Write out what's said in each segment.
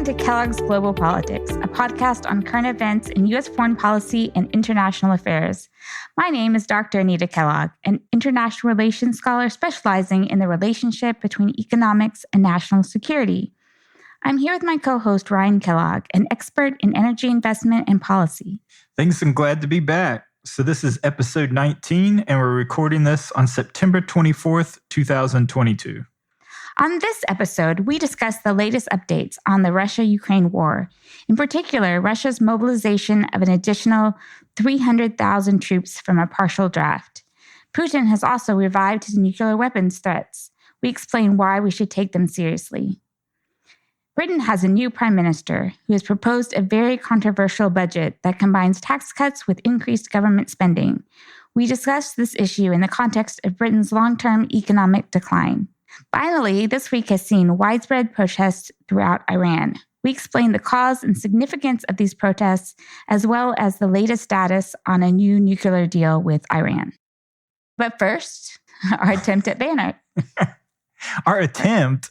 to Kellogg's Global Politics, a podcast on current events in U.S. foreign policy and international affairs. My name is Dr. Anita Kellogg, an international relations scholar specializing in the relationship between economics and national security. I'm here with my co-host, Ryan Kellogg, an expert in energy investment and policy. Thanks, I'm glad to be back. So this is episode 19, and we're recording this on September 24th, 2022. On this episode, we discuss the latest updates on the Russia-Ukraine war. In particular, Russia's mobilization of an additional 300,000 troops from a partial draft. Putin has also revived his nuclear weapons threats. We explain why we should take them seriously. Britain has a new prime minister who has proposed a very controversial budget that combines tax cuts with increased government spending. We discuss this issue in the context of Britain's long-term economic decline. Finally, this week has seen widespread protests throughout Iran. We explain the cause and significance of these protests, as well as the latest status on a new nuclear deal with Iran. But first, our attempt at banner. Our attempt?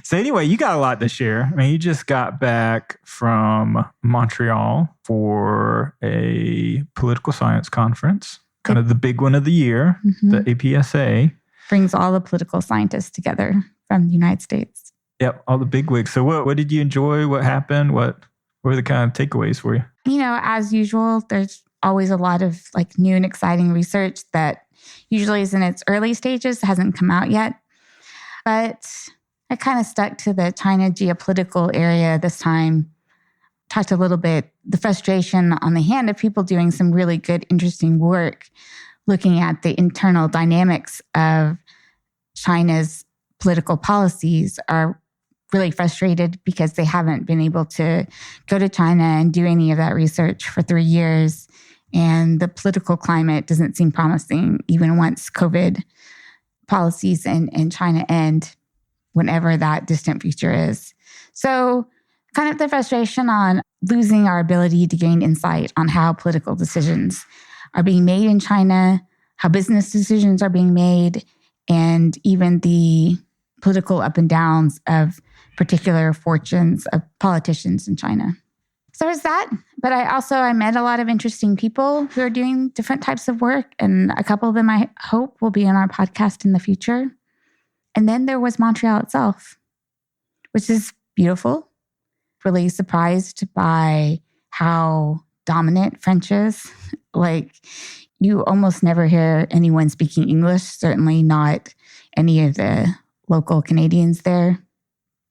So anyway, you got a lot this year. I mean, you just got back from Montreal for a political science conference, kind of the big one of the year, the APSA. Brings all the political scientists together from the United States. Yep, all the bigwigs. So what did you enjoy? What happened? What were the kind of takeaways for you? You know, as usual, there's always a lot of new and exciting research that usually is in its early stages, hasn't come out yet. But I kind of stuck to the China geopolitical area this time. Talked a little bit, the frustration on the hand of people doing some really good, interesting work, looking at the internal dynamics of China's political policies are really frustrated because they haven't been able to go to China and do any of that research for 3 years. And the political climate doesn't seem promising even once COVID policies in China end, whenever that distant future is. So kind of the frustration on losing our ability to gain insight on how political decisions are being made in China, how business decisions are being made, and even the political up and downs of particular fortunes of politicians in China. So there's that. But I met a lot of interesting people who are doing different types of work, and a couple of them I hope will be on our podcast in the future. And then there was Montreal itself, which is beautiful. Really surprised by how dominant French is. You almost never hear anyone speaking English, certainly not any of the local Canadians there.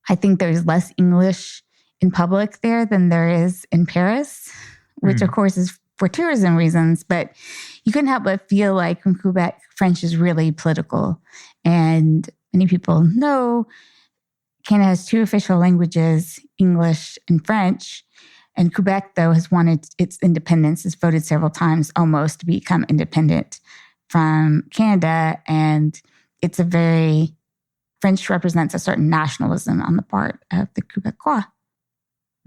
I think there's less English in public there than there is in Paris, which of course is for tourism reasons, but you couldn't help but feel like in Quebec, French is really political. And many people know Canada has 2 official languages, English and French. And Quebec, though, has wanted its independence, has voted several times almost to become independent from Canada. And French represents a certain nationalism on the part of the Quebecois.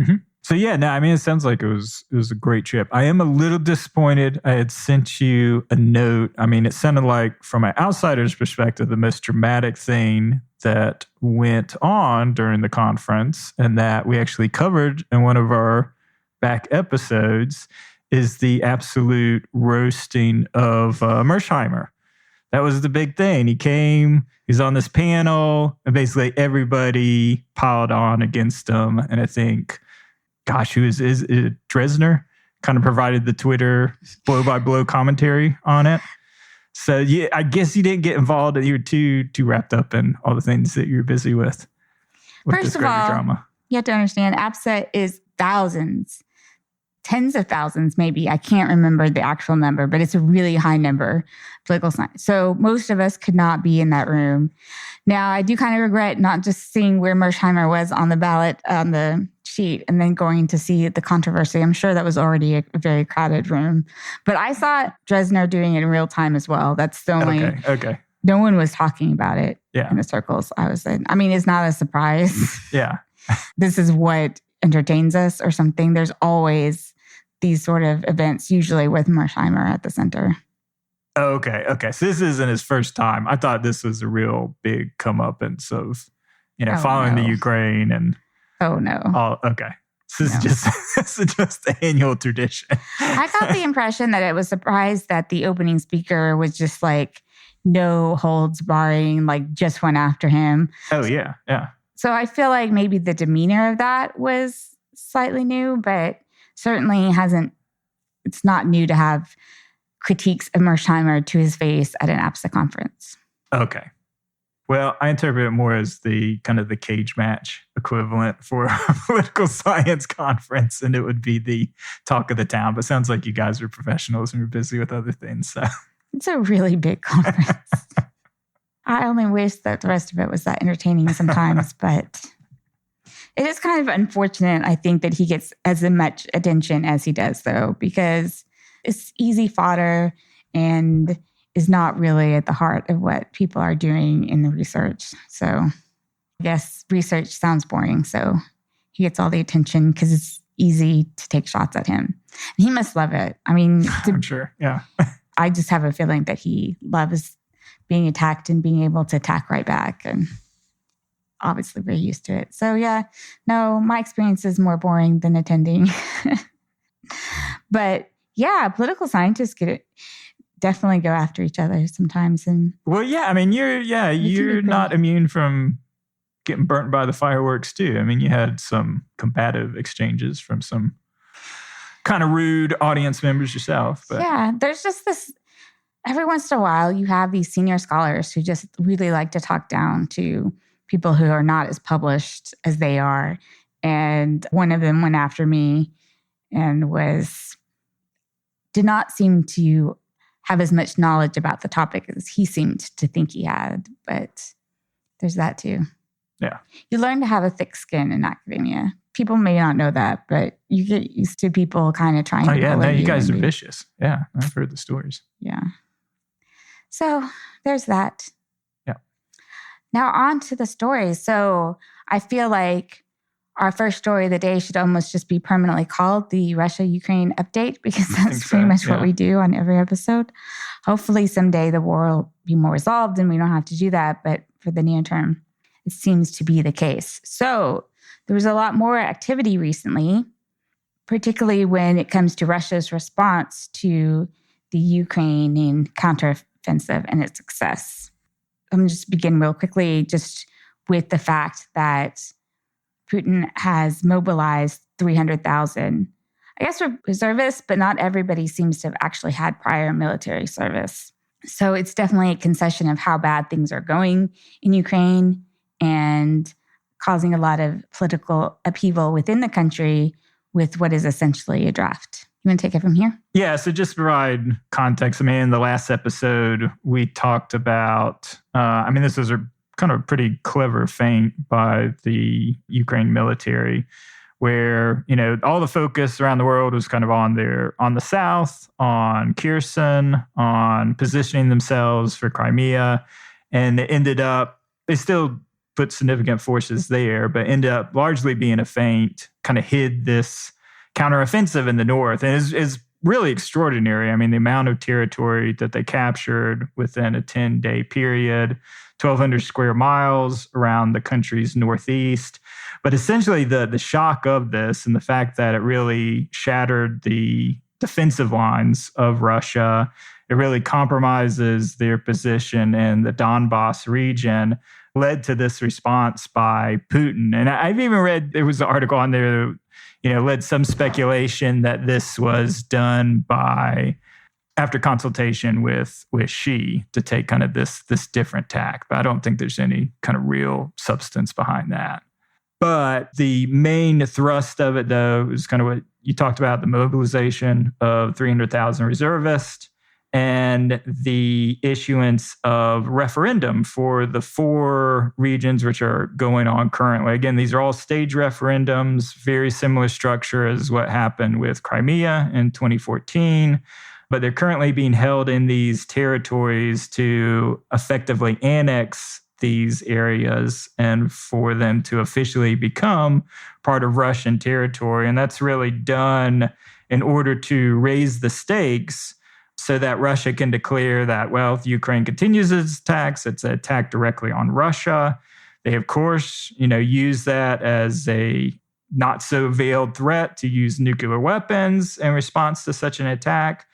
Mm-hmm. So it sounds like it was a great trip. I am a little disappointed. I had sent you a note. I mean, it sounded like, from an outsider's perspective, the most dramatic thing that went on during the conference, and that we actually covered in one of our back episodes, is the absolute roasting of Mersheimer. That was the big thing. He came, he's on this panel, and basically everybody piled on against him. And I think, who is it? Dresner kind of provided the Twitter blow-by-blow commentary on it. So yeah, I guess you didn't get involved. You were too wrapped up in all the things that you're busy with First this of all, drama. You have to understand, APSA is thousands, tens of thousands maybe. I can't remember the actual number, but it's a really high number, political science. So most of us could not be in that room. Now, I do kind of regret not just seeing where Mersheimer was on the ballot, on the sheet, and then going to see the controversy. I'm sure that was already a very crowded room. But I saw Dresner doing it in real time as well. That's the only... Okay. No one was talking about it in the circles I was in. I mean, it's not a surprise. Yeah. This is what entertains us or something. There's always these sort of events, usually with Mersheimer at the center. Okay. So this isn't his first time. I thought this was a real big comeuppance of, following the Ukraine and Oh, no. Oh, okay. This is just the annual tradition. I got the impression that it was surprised that the opening speaker was just like no holds barring, like just went after him. Oh, yeah. Yeah. So I feel like maybe the demeanor of that was slightly new, but certainly it's not new to have critiques of Mearsheimer to his face at an APSA conference. Okay. Well, I interpret it more as the kind of the cage match equivalent for a political science conference, and it would be the talk of the town. But it sounds like you guys are professionals and you're busy with other things. So it's a really big conference. I only wish that the rest of it was that entertaining sometimes, but it is kind of unfortunate, I think, that he gets as much attention as he does, though, because it's easy fodder and is not really at the heart of what people are doing in the research. So I guess research sounds boring, so he gets all the attention because it's easy to take shots at him. And he must love it. I mean, I'm sure, yeah. I just have a feeling that he loves being attacked and being able to attack right back, and obviously we're used to it. So yeah, no, my experience is more boring than attending. But yeah, political scientists definitely go after each other sometimes. And well, yeah, I mean, you're not immune from getting burnt by the fireworks too. I mean, you had some combative exchanges from some kind of rude audience members yourself. But yeah, there's just this, every once in a while, you have these senior scholars who just really like to talk down to people who are not as published as they are. And one of them went after me and did not seem to have as much knowledge about the topic as he seemed to think he had. But there's that too. Yeah. You learn to have a thick skin in academia. People may not know that, but you get used to people kind of trying to bully you. You guys are vicious. Yeah, I've heard the stories. Yeah. So there's that. Yeah. Now on to the stories. So I feel like our first story of the day should almost just be permanently called the Russia-Ukraine update, because that's pretty much what we do on every episode. Hopefully someday the war will be more resolved and we don't have to do that. But for the near term, it seems to be the case. So there was a lot more activity recently, particularly when it comes to Russia's response to the Ukrainian counteroffensive and its success. I'm going to just begin real quickly just with the fact that Putin has mobilized 300,000, I guess, reservists, but not everybody seems to have actually had prior military service. So it's definitely a concession of how bad things are going in Ukraine and causing a lot of political upheaval within the country with what is essentially a draft. You want to take it from here? Yeah, so just to provide context, I mean, in the last episode, we talked about, this was a kind of a pretty clever feint by the Ukraine military where, all the focus around the world was kind of on the south, on Kherson, on positioning themselves for Crimea. And they still put significant forces there, but ended up largely being a feint, kind of hid this counteroffensive in the north. And is really extraordinary. I mean, the amount of territory that they captured within a 10-day period, 1,200 square miles around the country's northeast. But essentially the shock of this and the fact that it really shattered the defensive lines of Russia, it really compromises their position in the Donbass region, led to this response by Putin. And I've even read, there was an article on there that, led some speculation that this was done after consultation with Xi to take kind of this different tack. But I don't think there's any kind of real substance behind that. But the main thrust of it, though, is kind of what you talked about, the mobilization of 300,000 reservists and the issuance of referendum for the 4 regions which are going on currently. Again, these are all stage referendums, very similar structure as what happened with Crimea in 2014. But they're currently being held in these territories to effectively annex these areas and for them to officially become part of Russian territory. And that's really done in order to raise the stakes so that Russia can declare that, well, if Ukraine continues its attacks, it's an attack directly on Russia. They, of course, use that as a not so veiled threat to use nuclear weapons in response to such an attack.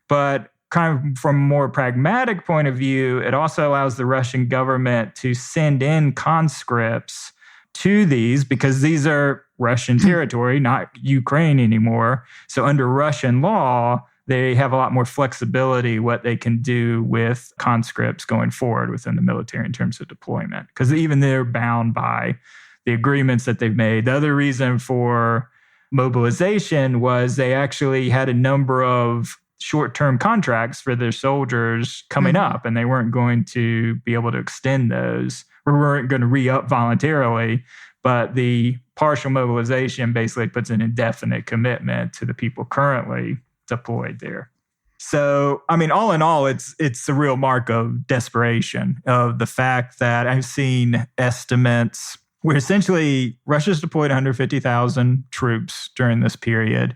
But kind of from a more pragmatic point of view, it also allows the Russian government to send in conscripts to these, because these are Russian territory, not Ukraine anymore. So under Russian law, they have a lot more flexibility what they can do with conscripts going forward within the military in terms of deployment, because even they're bound by the agreements that they've made. The other reason for mobilization was they actually had a number of short-term contracts for their soldiers coming up, and they weren't going to be able to extend those, or weren't going to re-up voluntarily. But the partial mobilization basically puts an indefinite commitment to the people currently deployed there. So, I mean, all in all, it's a real mark of desperation, of the fact that I've seen estimates where essentially Russia's deployed 150,000 troops during this period,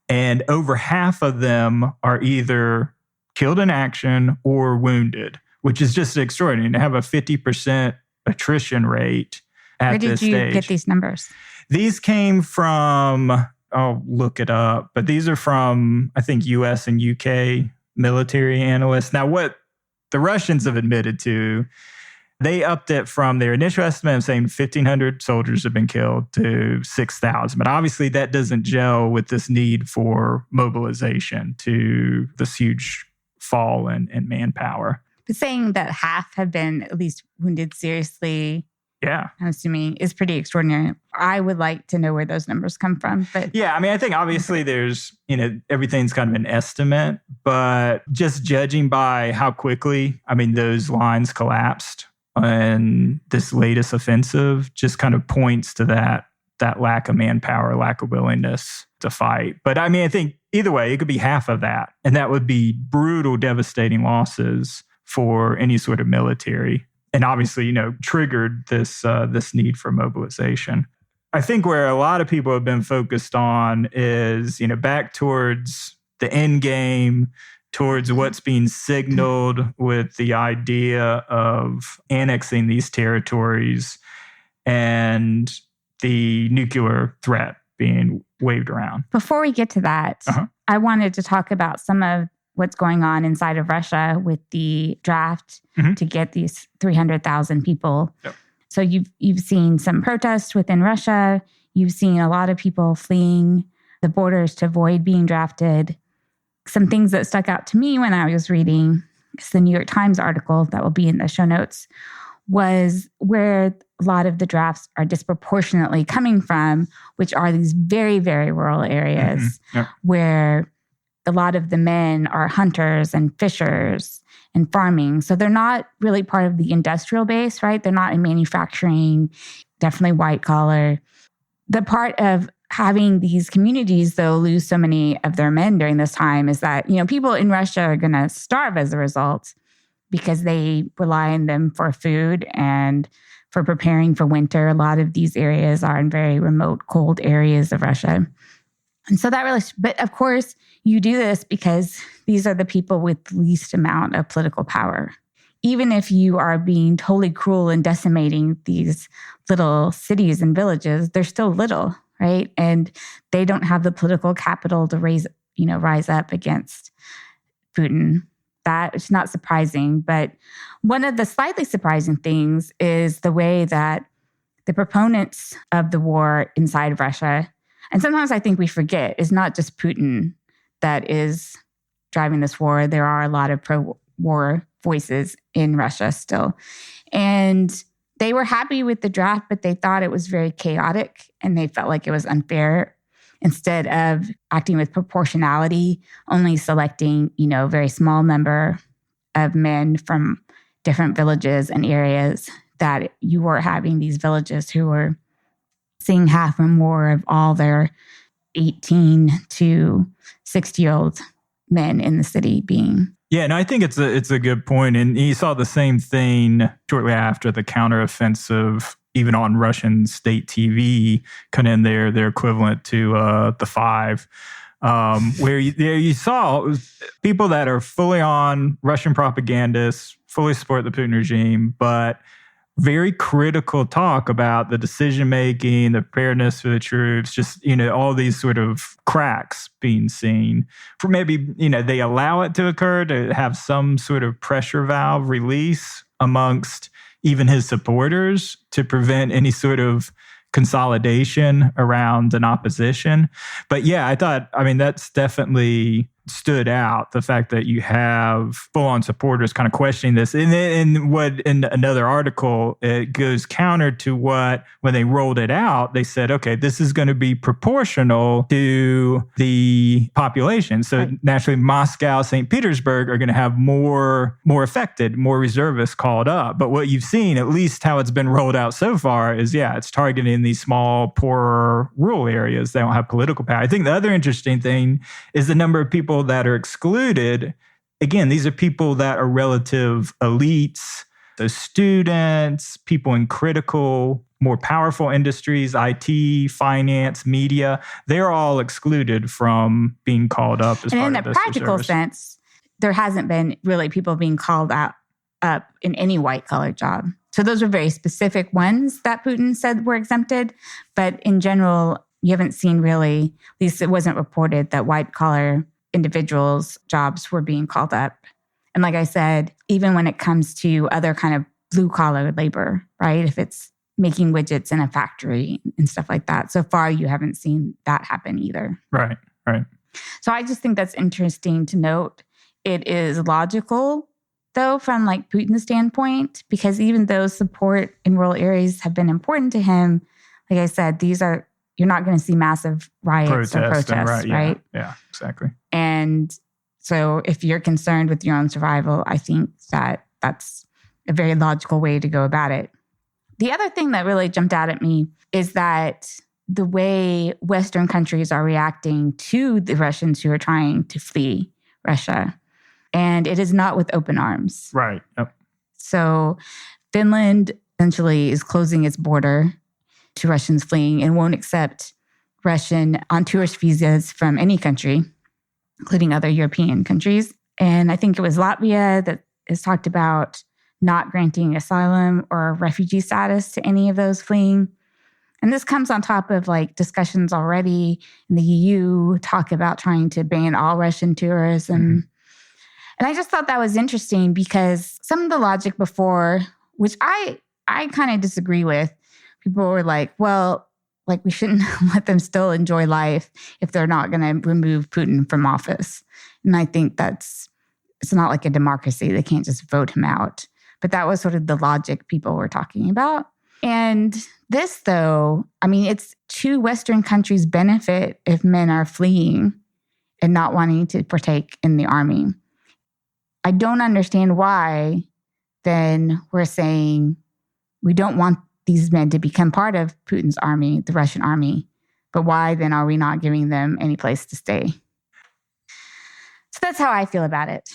and over half of them are either killed in action or wounded, which is just extraordinary to have a 50% attrition rate at this stage. Where did you get these numbers? These came from, I'll look it up, but these are from, I think, US and UK military analysts. Now, what the Russians have admitted to, they upped it from their initial estimate of saying 1,500 soldiers have been killed to 6,000. But obviously that doesn't gel with this need for mobilization, to this huge fall in manpower. But saying that half have been at least wounded seriously, yeah, I'm assuming, is pretty extraordinary. I would like to know where those numbers come from. But yeah, I mean, I think obviously there's, everything's kind of an estimate, but just judging by how quickly, those lines collapsed and this latest offensive just kind of points to that lack of manpower, lack of willingness to fight. But I think either way, it could be half of that. And that would be brutal, devastating losses for any sort of military. And obviously, triggered this need for mobilization. I think where a lot of people have been focused on is, back towards the end game, towards what's being signaled with the idea of annexing these territories and the nuclear threat being waved around. Before we get to that, I wanted to talk about some of what's going on inside of Russia with the draft to get these 300,000 people. Yep. So you've seen some protests within Russia. You've seen a lot of people fleeing the borders to avoid being drafted. Some things that stuck out to me when I was reading the New York Times article that will be in the show notes was where a lot of the drafts are disproportionately coming from, which are these very, very rural areas where a lot of the men are hunters and fishers and farming. So they're not really part of the industrial base, right? They're not in manufacturing, definitely white collar. The part of having these communities, though, lose so many of their men during this time is that, people in Russia are going to starve as a result because they rely on them for food and for preparing for winter. A lot of these areas are in very remote, cold areas of Russia. And so that really, but of course, you do this because these are the people with least amount of political power. Even if you are being totally cruel and decimating these little cities and villages, they're still little, right? And they don't have the political capital to rise up against Putin. That is not surprising. But one of the slightly surprising things is the way that the proponents of the war inside Russia, and sometimes I think we forget, it's not just Putin that is driving this war. There are a lot of pro-war voices in Russia still. And they were happy with the draft, but they thought it was very chaotic and they felt like it was unfair. Instead of acting with proportionality, only selecting, a very small number of men from different villages and areas, that you were having these villages who were seeing half or more of all their 18 to 60-year-old men in the city being. Yeah, and I think it's a good point. And you saw the same thing shortly after the counteroffensive, even on Russian state TV, kind of in their equivalent to the Five, where you saw people that are fully on Russian propagandists, fully support the Putin regime, but very critical talk about the decision-making, the preparedness for the troops, just, all these sort of cracks being seen. For maybe, they allow it to occur to have some sort of pressure valve release amongst even his supporters to prevent any sort of consolidation around an opposition. But yeah, that's definitely stood out, the fact that you have full-on supporters kind of questioning this. And in another article, it goes counter to what, when they rolled it out, they said, okay, this is going to be proportional to the population. So right. Naturally, Moscow, St. Petersburg are going to have more affected, more reservists called up. But what you've seen, at least how it's been rolled out so far, is it's targeting these small, poorer rural areas. They don't have political power. I think the other interesting thing is the number of people that are excluded. Again, these are people that are relative elites, so students, people in critical, more powerful industries, IT, finance, media. They're all excluded from being called up as part of this. And in a practical sense, there hasn't been really people being called up in any white-collar job. So those are very specific ones that Putin said were exempted. But in general, you haven't seen really, at least it wasn't reported, that white-collar individuals' jobs were being called up. And like I said, even when it comes to other kind of blue-collar labor, right? If it's making widgets in a factory and stuff like that, so far you haven't seen that happen either. Right. So I just think that's interesting to note. It is logical, though, from like Putin's standpoint, because even though support in rural areas have been important to him, like I said, you're not going to see massive riots or protests, right? Yeah, exactly. And so if you're concerned with your own survival, I think that that's a very logical way to go about it. The other thing that really jumped out at me is that the way Western countries are reacting to the Russians who are trying to flee Russia. And it is not with open arms. Right. Yep. So Finland essentially is closing its border to Russians fleeing and won't accept Russian on tourist visas from any country, including other European countries. And I think it was Latvia that has talked about not granting asylum or refugee status to any of those fleeing. And this comes on top of like discussions already in the EU talk about trying to ban all Russian tourism. Mm-hmm. And I just thought that was interesting because some of the logic before, which I kind of disagree with, people were like, well, like we shouldn't let them still enjoy life if they're not going to remove Putin from office. And I think it's not like a democracy. They can't just vote him out. But that was sort of the logic people were talking about. And this, though, it's to Western countries' benefit if men are fleeing and not wanting to partake in the army. I don't understand why then we're saying we don't want these men to become part of Putin's army, the Russian army, but why then are we not giving them any place to stay? So that's how I feel about it.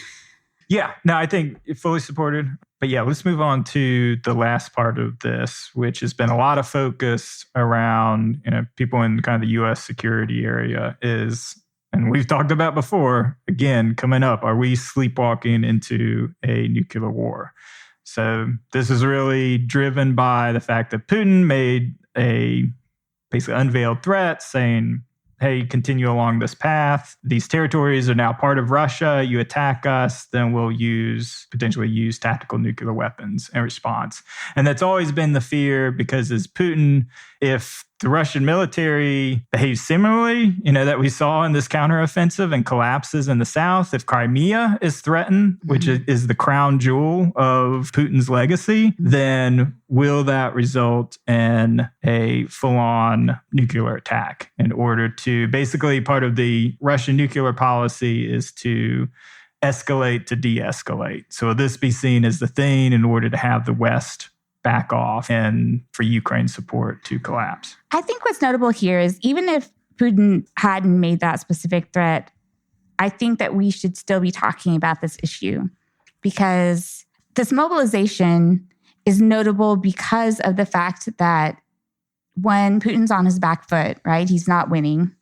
Yeah, no, I think fully supported. But yeah, let's move on to the last part of this, which has been a lot of focus around, people in kind of the U.S. security area and we've talked about before, again, coming up, are we sleepwalking into a nuclear war? So this is really driven by the fact that Putin made a basically unveiled threat saying, hey, continue along this path. These territories are now part of Russia. You attack us, then we'll potentially use tactical nuclear weapons in response. And that's always been the fear because as Putin, if the Russian military behaves similarly, that we saw in this counteroffensive and collapses in the south, if Crimea is threatened, which is the crown jewel of Putin's legacy, then will that result in a full-on nuclear attack in order to basically part of the Russian nuclear policy is to escalate to de-escalate. So will this be seen as the thing in order to have the West back off and for Ukraine support to collapse? I think what's notable here is even if Putin hadn't made that specific threat, I think that we should still be talking about this issue because this mobilization is notable because of the fact that when Putin's on his back foot, right, he's not winning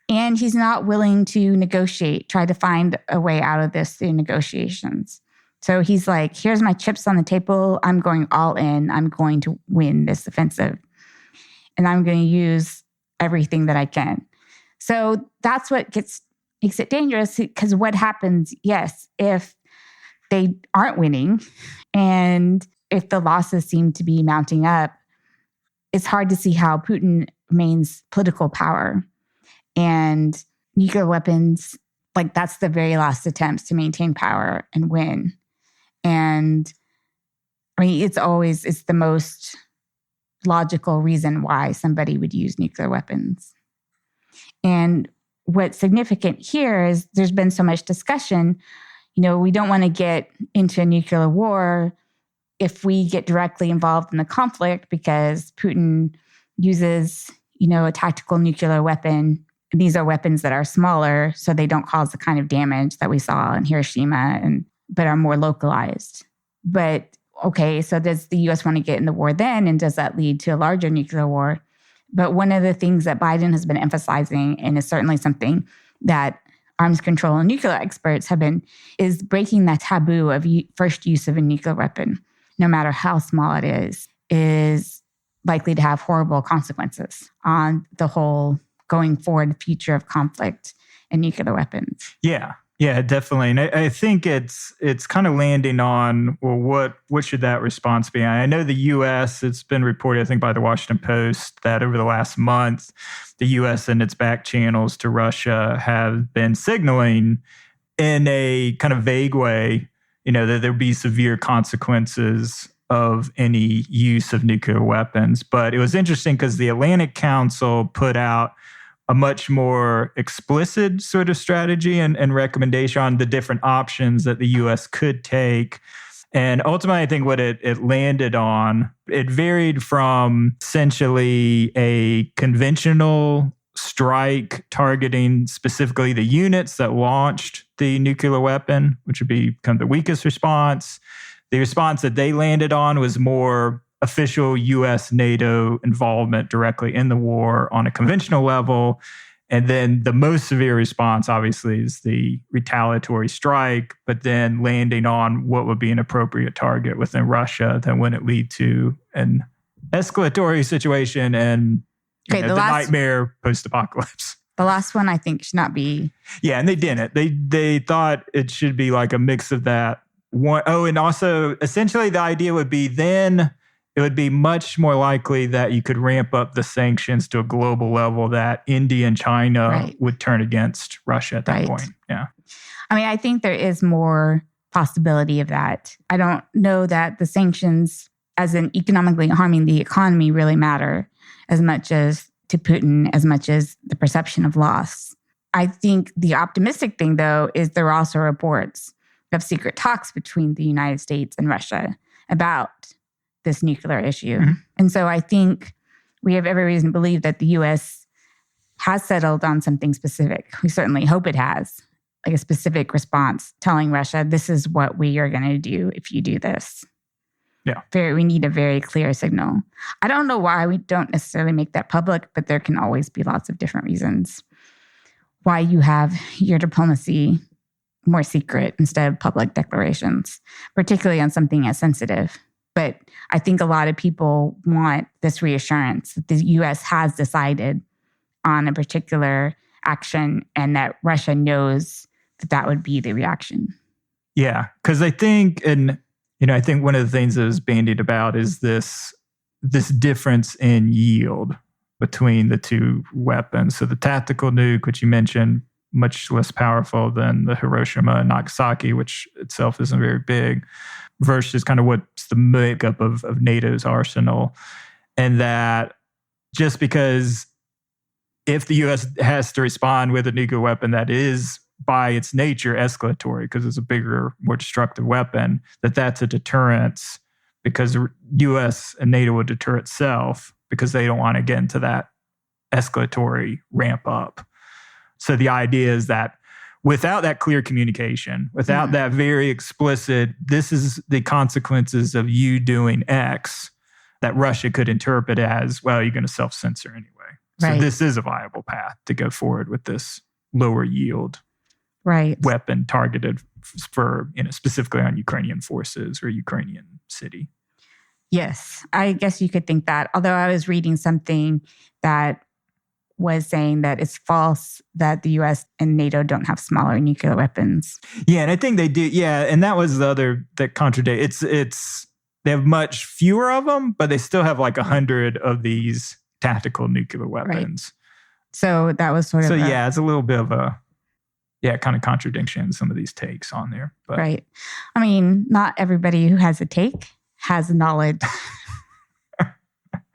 and he's not willing to negotiate, try to find a way out of this through negotiations. So he's like, here's my chips on the table. I'm going all in. I'm going to win this offensive. And I'm going to use everything that I can. So that's what makes it dangerous, because what happens, yes, if they aren't winning and if the losses seem to be mounting up, it's hard to see how Putin remains political power. And nuclear weapons, like that's the very last attempts to maintain power and win. And I mean, it's the most logical reason why somebody would use nuclear weapons. And what's significant here is there's been so much discussion. We don't want to get into a nuclear war if we get directly involved in the conflict, because Putin uses, a tactical nuclear weapon. These are weapons that are smaller, so they don't cause the kind of damage that we saw in Hiroshima, but are more localized. But okay, so does the U.S. want to get in the war then? And does that lead to a larger nuclear war? But one of the things that Biden has been emphasizing, and is certainly something that arms control and nuclear experts is breaking that taboo of first use of a nuclear weapon, no matter how small it is likely to have horrible consequences on the whole going forward future of conflict and nuclear weapons. Yeah, definitely. And I think it's kind of landing on, well, what should that response be? I know the U.S., it's been reported, I think, by the Washington Post, that over the last month, the U.S. and its back channels to Russia have been signaling in a kind of vague way, that there'd be severe consequences of any use of nuclear weapons. But it was interesting because the Atlantic Council put out a much more explicit sort of strategy and recommendation on the different options that the U.S. could take. And ultimately, I think what it landed on, it varied from essentially a conventional strike targeting specifically the units that launched the nuclear weapon, which would be kind of the weakest response. The response that they landed on was more official U.S. NATO involvement directly in the war on a conventional level. And then the most severe response, obviously, is the retaliatory strike, but then landing on what would be an appropriate target within Russia that wouldn't lead to an escalatory situation and the nightmare post-apocalypse. The last one, I think, should not be. Yeah, and they didn't. They thought it should be like a mix of that. And also, essentially, the idea would be then it would be much more likely that you could ramp up the sanctions to a global level, that India and China would turn against Russia at that point. Yeah. I mean, I think there is more possibility of that. I don't know that the sanctions, as in economically harming the economy, really matter as much as to Putin, as much as the perception of loss. I think the optimistic thing, though, is there are also reports of secret talks between the United States and Russia about this nuclear issue. Mm-hmm. And so I think we have every reason to believe that the U.S. has settled on something specific. We certainly hope it has, like a specific response telling Russia, this is what we are going to do if you do this. Yeah. We need a very clear signal. I don't know why we don't necessarily make that public, but there can always be lots of different reasons why you have your diplomacy more secret instead of public declarations, particularly on something as sensitive. But I think a lot of people want this reassurance that the U.S. has decided on a particular action and that Russia knows that that would be the reaction. Yeah, because I think, I think one of the things that was bandied about is this difference in yield between the two weapons. So the tactical nuke, which you mentioned, much less powerful than the Hiroshima and Nagasaki, which itself isn't very big, versus kind of what's the makeup of NATO's arsenal. And that just because if the U.S. has to respond with a nuclear weapon that is by its nature escalatory, because it's a bigger, more destructive weapon, that's a deterrence because the U.S. and NATO would deter itself because they don't want to get into that escalatory ramp up. So the idea is that without that clear communication, without that very explicit, this is the consequences of you doing X, that Russia could interpret as, well, you're going to self-censor anyway. So this is a viable path to go forward with this lower yield. weapon targeted for, specifically on Ukrainian forces or Ukrainian city. Yes, I guess you could think that. Although I was reading something that was saying that it's false that the U.S. and NATO don't have smaller nuclear weapons. Yeah, and I think they do. Yeah, and that was the other that contradicts. It's they have much fewer of them, but they still have like 100 of these tactical nuclear weapons. Right. So that was sort of it's a little bit of a kind of contradiction in some of these takes on there. But. Right. I mean, not everybody who has a take has the knowledge.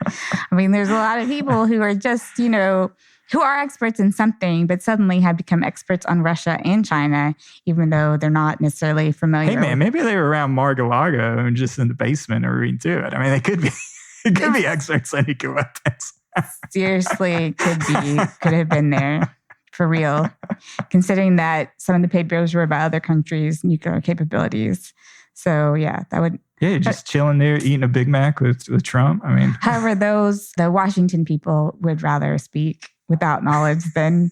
I mean, there's a lot of people who are just, who are experts in something, but suddenly have become experts on Russia and China, even though they're not necessarily familiar. Hey, man, maybe they were around Mar-a-Lago and just in the basement or reading through it. I mean, they could be experts on nuclear weapons. Seriously, could have been there for real, considering that some of the papers were about other countries' nuclear capabilities. So, yeah, that would... Yeah, you're just chilling there, eating a Big Mac with Trump. I mean... However, the Washington people would rather speak without knowledge than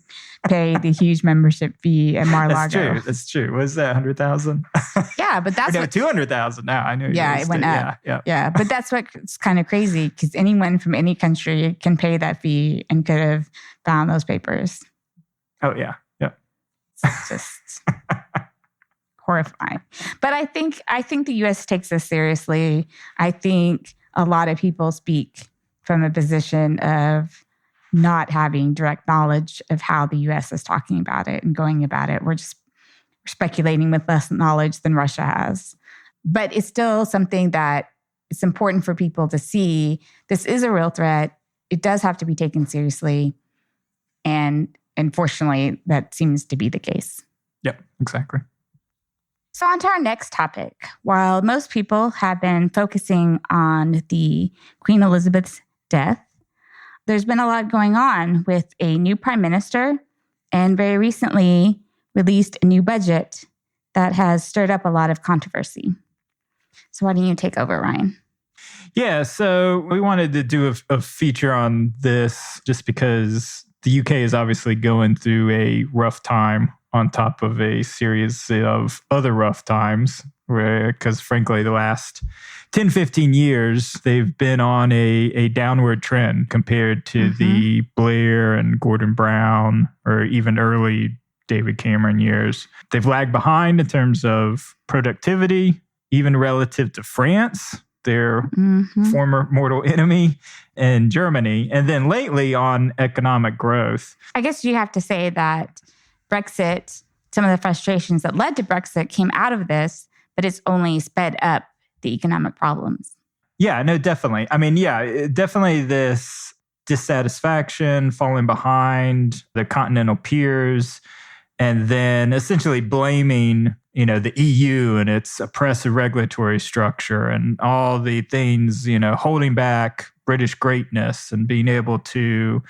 pay the huge membership fee at Mar-a-Lago. That's true. What is that, 100,000? Yeah, but that's... 200,000 now. I knew. Yeah, it went up. Yeah, but that's what's kind of crazy, because anyone from any country can pay that fee and could have found those papers. Oh, yeah. Yeah. It's just... horrifying. But I think the U.S. takes this seriously. I think a lot of people speak from a position of not having direct knowledge of how the U.S. is talking about it and going about it. We're just speculating with less knowledge than Russia has. But it's still something that it's important for people to see. This is a real threat. It does have to be taken seriously. And unfortunately, that seems to be the case. Yep, exactly. So on to our next topic. While most people have been focusing on the Queen Elizabeth's death, there's been a lot going on with a new prime minister and very recently released a new budget that has stirred up a lot of controversy. So why don't you take over, Ryan? Yeah, so we wanted to do a feature on this just because the UK is obviously going through a rough time on top of a series of other rough times, because frankly, the last 10, 15 years, they've been on a downward trend compared to the Blair and Gordon Brown or even early David Cameron years. They've lagged behind in terms of productivity, even relative to France, their former mortal enemy, and Germany. And then lately on economic growth. I guess you have to say that Brexit, some of the frustrations that led to Brexit came out of this, but it's only sped up the economic problems. Yeah, no, definitely. I mean, definitely this dissatisfaction, falling behind the continental peers, and then essentially blaming, the EU and its oppressive regulatory structure and all the things, holding back British greatness and being able to,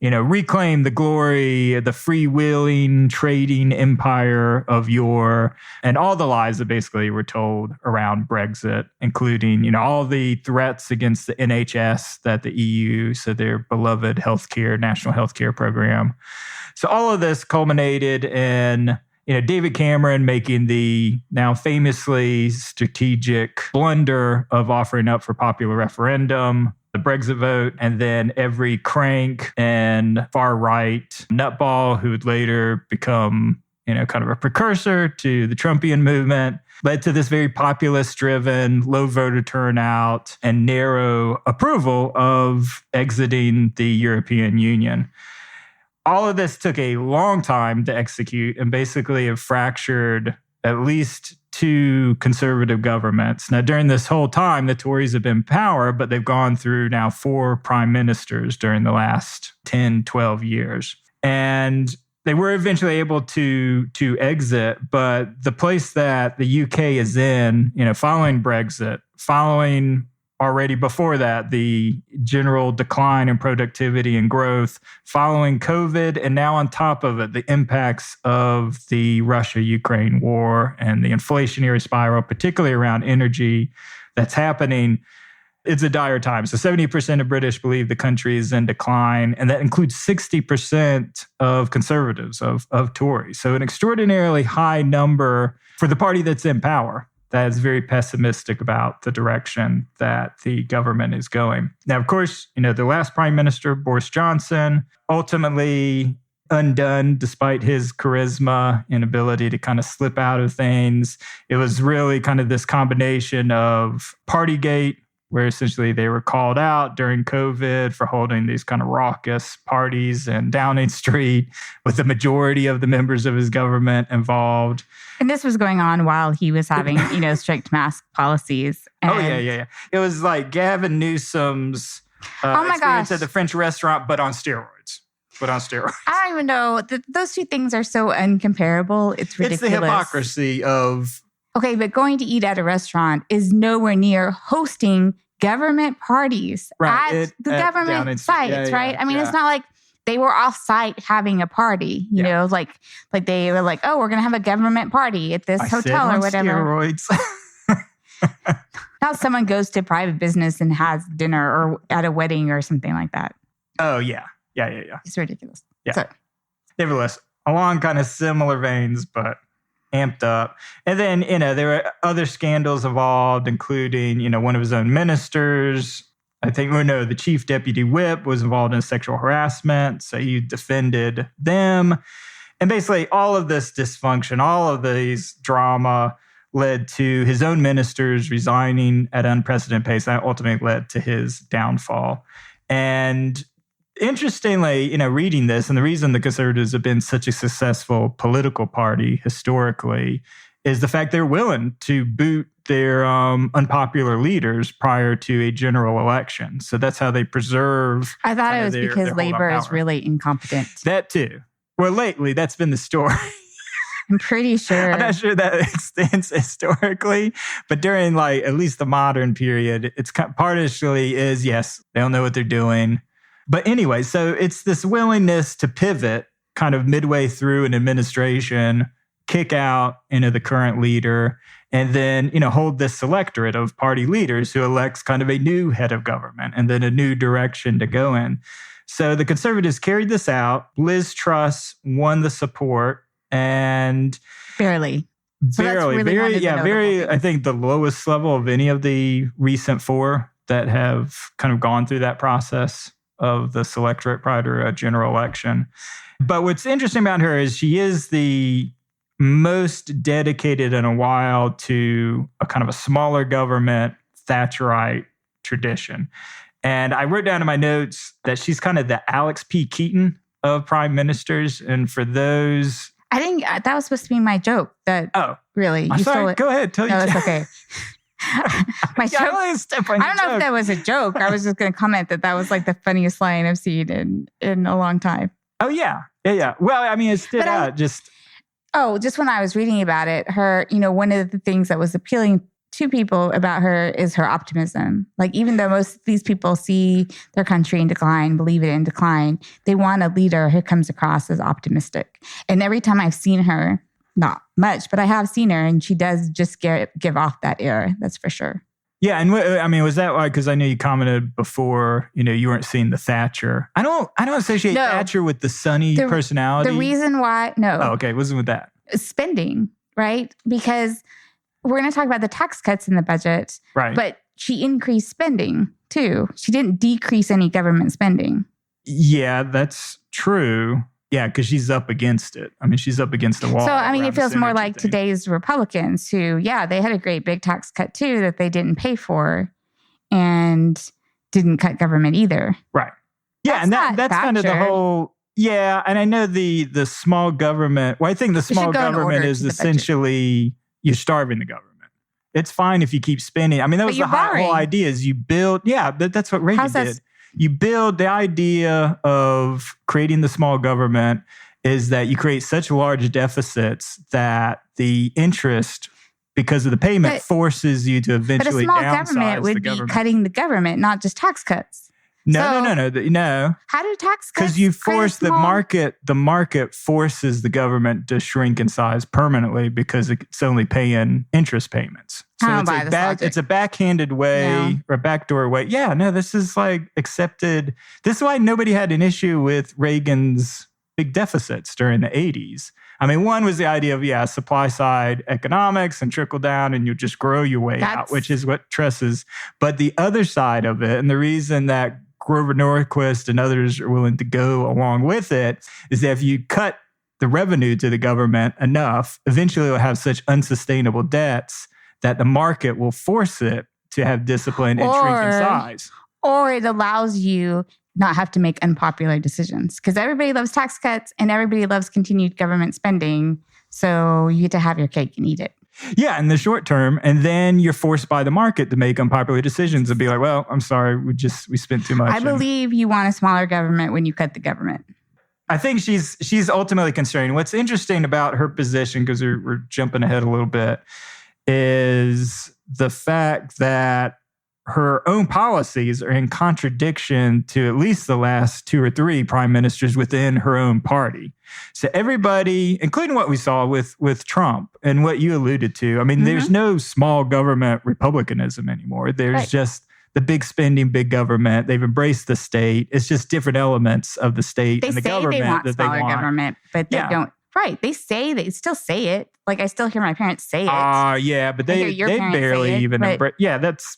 reclaim the glory, the freewheeling trading empire of yore, and all the lies that basically were told around Brexit, including, all the threats against the NHS that the EU, so their beloved national healthcare program. So all of this culminated in, David Cameron making the now famously strategic blunder of offering up for popular referendum, the Brexit vote, and then every crank and far-right nutball who would later become, kind of a precursor to the Trumpian movement, led to this very populist-driven, low voter turnout, and narrow approval of exiting the European Union. All of this took a long time to execute and basically have fractured at least two conservative governments. Now, during this whole time, the Tories have been in power, but they've gone through now 4 prime ministers during the last 10, 12 years. And they were eventually able to exit, but the place that the UK is in, following Brexit, following already before that, the general decline in productivity and growth following COVID, and now on top of it, the impacts of the Russia-Ukraine war and the inflationary spiral, particularly around energy that's happening. It's a dire time. So 70% of British believe the country is in decline, and that includes 60% of conservatives, of Tories. So an extraordinarily high number for the party that's in power that is very pessimistic about the direction that the government is going. Now, of course, the last prime minister, Boris Johnson, ultimately undone despite his charisma and ability to kind of slip out of things. It was really kind of this combination of Partygate, where essentially they were called out during COVID for holding these kind of raucous parties in Downing Street with the majority of the members of his government involved. And this was going on while he was having, strict mask policies. And Yeah. It was like Gavin Newsom's experience at the French restaurant, but on steroids. I don't even know. Those two things are so uncomparable. It's ridiculous. It's the hypocrisy of... Okay, but going to eat at a restaurant is nowhere near hosting government parties at the government sites, right? I mean, it's not like they were off-site having a party, you know, like they were like, oh, we're going to have a government party at this hotel or whatever. Steroids. Now someone goes to private business and has dinner or at a wedding or something like that. Oh, yeah. It's ridiculous. Yeah. So, nevertheless, along kind of similar veins, but amped up. And then, there were other scandals involved, including, one of his own ministers. I think, the chief deputy whip was involved in sexual harassment. So he defended them. And basically all of this dysfunction, all of these drama led to his own ministers resigning at unprecedented pace. That ultimately led to his downfall. And interestingly, reading this, and the reason the Conservatives have been such a successful political party historically is the fact they're willing to boot their unpopular leaders prior to a general election. So that's how they preserve. I thought it was because Labor is really incompetent. That too. Well, lately, that's been the story. I'm pretty sure. I'm not sure that extends historically, but during at least the modern period, it's partially is, yes, they don't know what they're doing. But anyway, so it's this willingness to pivot kind of midway through an administration, kick out the current leader, and then, hold this electorate of party leaders who elects kind of a new head of government and then a new direction to go in. So the Conservatives carried this out. Liz Truss won the support and... Barely. So very, I think the lowest level of any of the recent four that have kind of gone through that process of the electorate prior to a general election. But what's interesting about her is she is the most dedicated in a while to a kind of a smaller government, Thatcherite tradition. And I wrote down in my notes that she's kind of the Alex P. Keaton of prime ministers. And for those... I think that was supposed to be my joke. Really? I'm sorry. Go ahead. Tell No, it's okay. My joke, I don't know if that was a joke. I was just going to comment that was like the funniest line I've seen in a long time. Oh, yeah. Well, I mean, it stood out. Just when I was reading about it, her, one of the things that was appealing to people about her is her optimism. Like, even though most of these people see their country in decline, believe it in decline, they want a leader who comes across as optimistic. And every time I've seen her, not much, but I have seen her, and she does just give off that air. That's for sure. Yeah, and I mean, was that why? Because I know you commented before, you weren't seeing the Thatcher. I don't associate Thatcher with the sunny personality. The reason why, no. Oh, okay, it wasn't with that. Spending, right? Because we're going to talk about the tax cuts in the budget, right? But she increased spending too. She didn't decrease any government spending. Yeah, that's true. Yeah, because she's up against it. I mean, she's up against the wall. So, I mean, it feels more like today's Republicans who, they had a great big tax cut too that they didn't pay for and didn't cut government either. Right. Yeah, that's kind of the whole... Yeah, and I know the small government... Well, I think the small government is essentially... You're starving the government. It's fine if you keep spending. I mean, that was the whole idea is you build... Yeah, that's what Reagan did. You build the idea of creating the small government is that you create such large deficits that the interest, because of the payment, forces you to eventually downsize the government. But a small government would be cutting the government, not just tax cuts. No. How do tax cuts? Because you force the market forces the government to shrink in size permanently because it's only paying interest payments. So it's a backhanded way or a backdoor way. Yeah, no, this is like accepted. This is why nobody had an issue with Reagan's big deficits during the 80s. I mean, one was the idea of, supply side economics and trickle down and you just grow your way out, which is what Truss is. But the other side of it, and the reason that Grover Norquist and others are willing to go along with it, is that if you cut the revenue to the government enough, eventually it'll have such unsustainable debts that the market will force it to have discipline and shrink in size. Or it allows you not have to make unpopular decisions because everybody loves tax cuts and everybody loves continued government spending. So you get to have your cake and eat it. Yeah, in the short term. And then you're forced by the market to make unpopular decisions and be like, well, I'm sorry, we spent too much. I believe you want a smaller government when you cut the government. I think she's ultimately constrained. What's interesting about her position, because we're jumping ahead a little bit, is the fact that her own policies are in contradiction to at least the last 2 or 3 prime ministers within her own party. So everybody, including what we saw with Trump and what you alluded to, I mean, there's no small government republicanism anymore. There's just the big spending, big government. They've embraced the state. It's just different elements of the state and the government that they want. Government, but they don't. Right. They still say it. Like I still hear my parents say it. Yeah, but they barely even embrace. Yeah, that's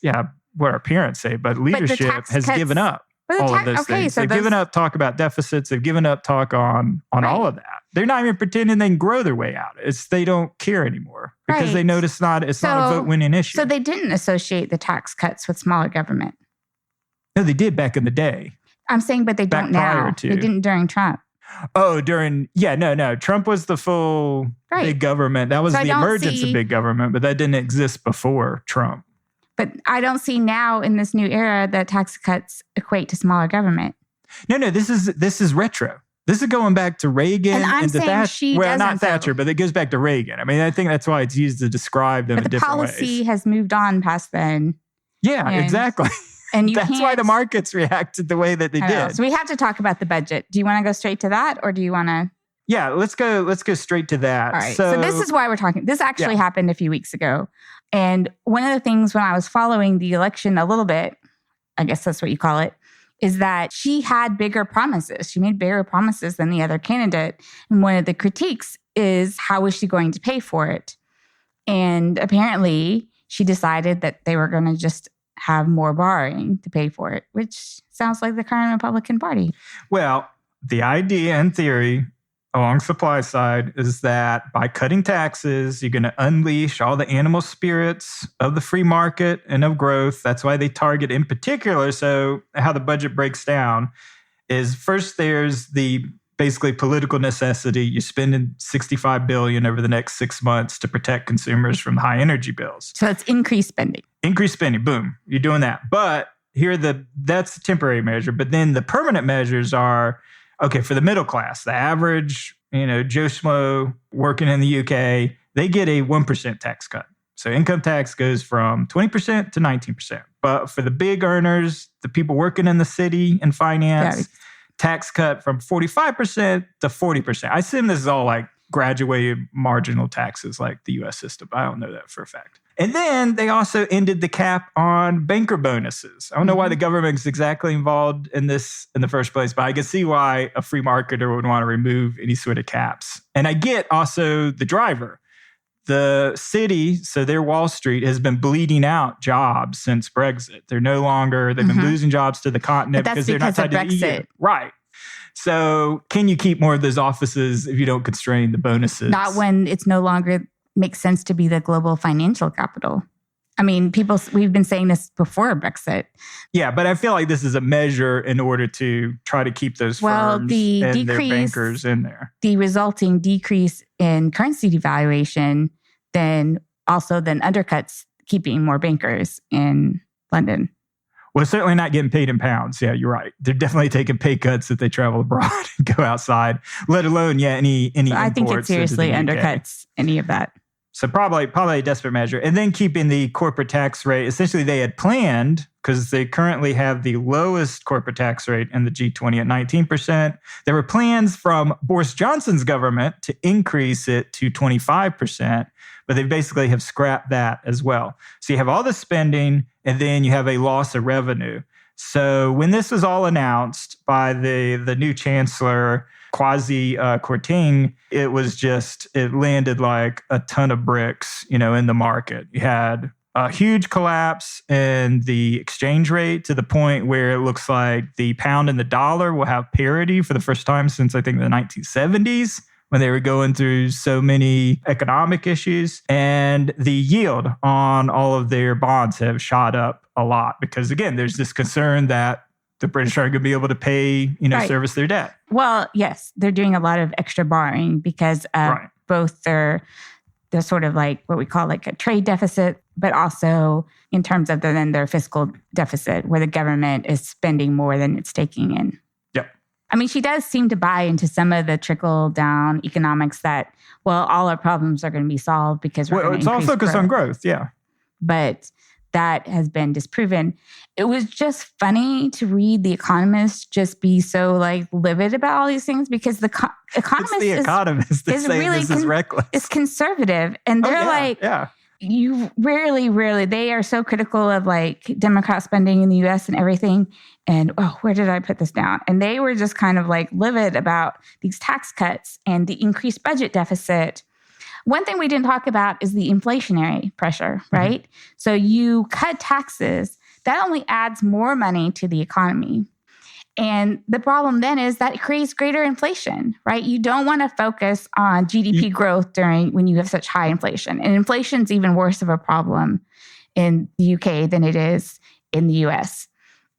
what our parents say, but leadership has given up all of those things. They've given up talk about deficits. They've given up talk on all of that. They're not even pretending they can grow their way out. They don't care anymore because they know it's not a vote-winning issue. So they didn't associate the tax cuts with smaller government. No, they did back in the day. I'm saying, but they don't now. They didn't during Trump. Oh, no. Trump was the full big government. That was the emergence of big government, but that didn't exist before Trump. But I don't see now in this new era that tax cuts equate to smaller government. No, this is retro. This is going back to Reagan and to Thatcher. Well, not Thatcher, but it goes back to Reagan. I mean, I think that's why it's used to describe them in different ways. But the policy has moved on past then. Yeah, exactly. And that's why the markets reacted the way that they did. So we have to talk about the budget. Do you want to go straight to that, or do you want to? Yeah, let's go straight to that. All right. So this is why we're talking. This actually happened a few weeks ago. And one of the things when I was following the election a little bit, I guess that's what you call it, is that she had bigger promises. She made bigger promises than the other candidate. And one of the critiques is, how is she going to pay for it? And apparently she decided that they were going to just have more borrowing to pay for it, which sounds like the current Republican Party. Well, the idea in theory along supply side is that by cutting taxes, you're going to unleash all the animal spirits of the free market and of growth. That's why they target in particular. So how the budget breaks down is first there's the basically political necessity. You're spending $65 billion over the next 6 months to protect consumers from high energy bills. So it's increased spending. Increased spending, boom, you're doing that. But that's the temporary measure. But then the permanent measures are, okay, for the middle class, the average, Joe Schmo working in the UK, they get a 1% tax cut. So income tax goes from 20% to 19%. But for the big earners, the people working in the city in finance, tax cut from 45% to 40%. I assume this is all like graduated marginal taxes like the US system. I don't know that for a fact. And then they also ended the cap on banker bonuses. I don't know why the government's exactly involved in this in the first place, but I can see why a free marketer would want to remove any sort of caps. And I get also the driver. The city, so their Wall Street, has been bleeding out jobs since Brexit. They've been losing jobs to the continent because they're not tied to the EU. Right. So can you keep more of those offices if you don't constrain the bonuses? Not when it's no longer makes sense to be the global financial capital. I mean, we've been saying this before Brexit. Yeah, but I feel like this is a measure in order to try to keep those firms and their bankers in there. The resulting decrease in currency devaluation then undercuts keeping more bankers in London. Well, certainly not getting paid in pounds. Yeah, you're right. They're definitely taking pay cuts if they travel abroad and go outside, let alone, any imports. I think it seriously undercuts any of that. So probably a desperate measure. And then keeping the corporate tax rate. Essentially, they had planned, because they currently have the lowest corporate tax rate in the G20 at 19%. There were plans from Boris Johnson's government to increase it to 25%, but they basically have scrapped that as well. So you have all the spending, and then you have a loss of revenue. So when this was all announced by the new chancellor, Kwasi Kwarteng, it landed like a ton of bricks, in the market. You had a huge collapse in the exchange rate to the point where it looks like the pound and the dollar will have parity for the first time since I think the 1970s, when they were going through so many economic issues. And the yield on all of their bonds have shot up a lot because, again, there's this concern that the British aren't going to be able to pay, right. service their debt. Well, yes, they're doing a lot of extra borrowing because of both their sort of like what we call like a trade deficit, but also in terms of their fiscal deficit, where the government is spending more than it's taking in. Yep. I mean, she does seem to buy into some of the trickle-down economics that, well, all our problems are going to be solved because we're going to increase it's all focused on growth, yeah. But that has been disproven. It was just funny to read The Economist just be so like livid about all these things because the Economist is saying really this is reckless. It's conservative, and they're you rarely, they are so critical of like Democrat spending in the U.S. and everything. And where did I put this down? And they were just kind of like livid about these tax cuts and the increased budget deficit. One thing we didn't talk about is the inflationary pressure, right? Mm-hmm. So you cut taxes, that only adds more money to the economy. And the problem then is that it creates greater inflation, right? You don't want to focus on GDP growth when you have such high inflation. And inflation's even worse of a problem in the UK than it is in the US.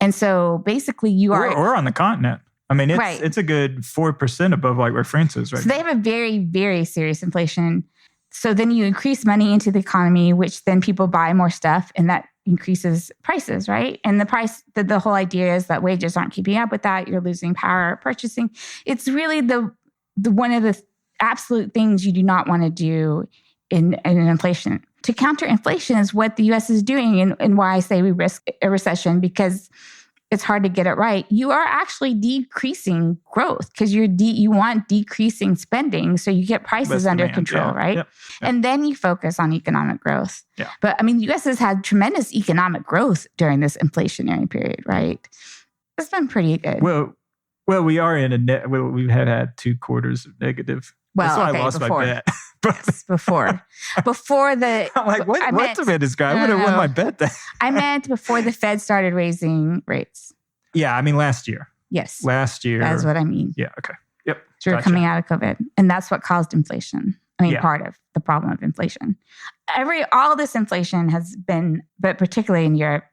And so basically or on the continent. I mean, it's a good 4% above like where France is right now. So they have a very, very serious inflation. So then you increase money into the economy, which then people buy more stuff, and that increases prices, right? And the whole idea is that wages aren't keeping up with that. You're losing power purchasing. It's really the one of the absolute things you do not want to do in an inflation. To counter inflation is what the U.S. is doing, and why I say we risk a recession, because it's hard to get it right. You are actually decreasing growth because you want decreasing spending so you get prices under control, right? Yep. And then you focus on economic growth. Yeah. But I mean, the U.S. has had tremendous economic growth during this inflationary period, right? It's been pretty good. Well, we are in a net. We have had 2 quarters of negative. That's why I lost my bet. Yes, before the... I'm like, what's a minute, guy? I would have won my bet then. I meant before the Fed started raising rates. Yeah, I mean last year. Yes. Last year. That's what I mean. Yeah, okay. Yep. So we're coming out of COVID. And that's what caused inflation. I mean, part of the problem of inflation. All this inflation has been, but particularly in Europe,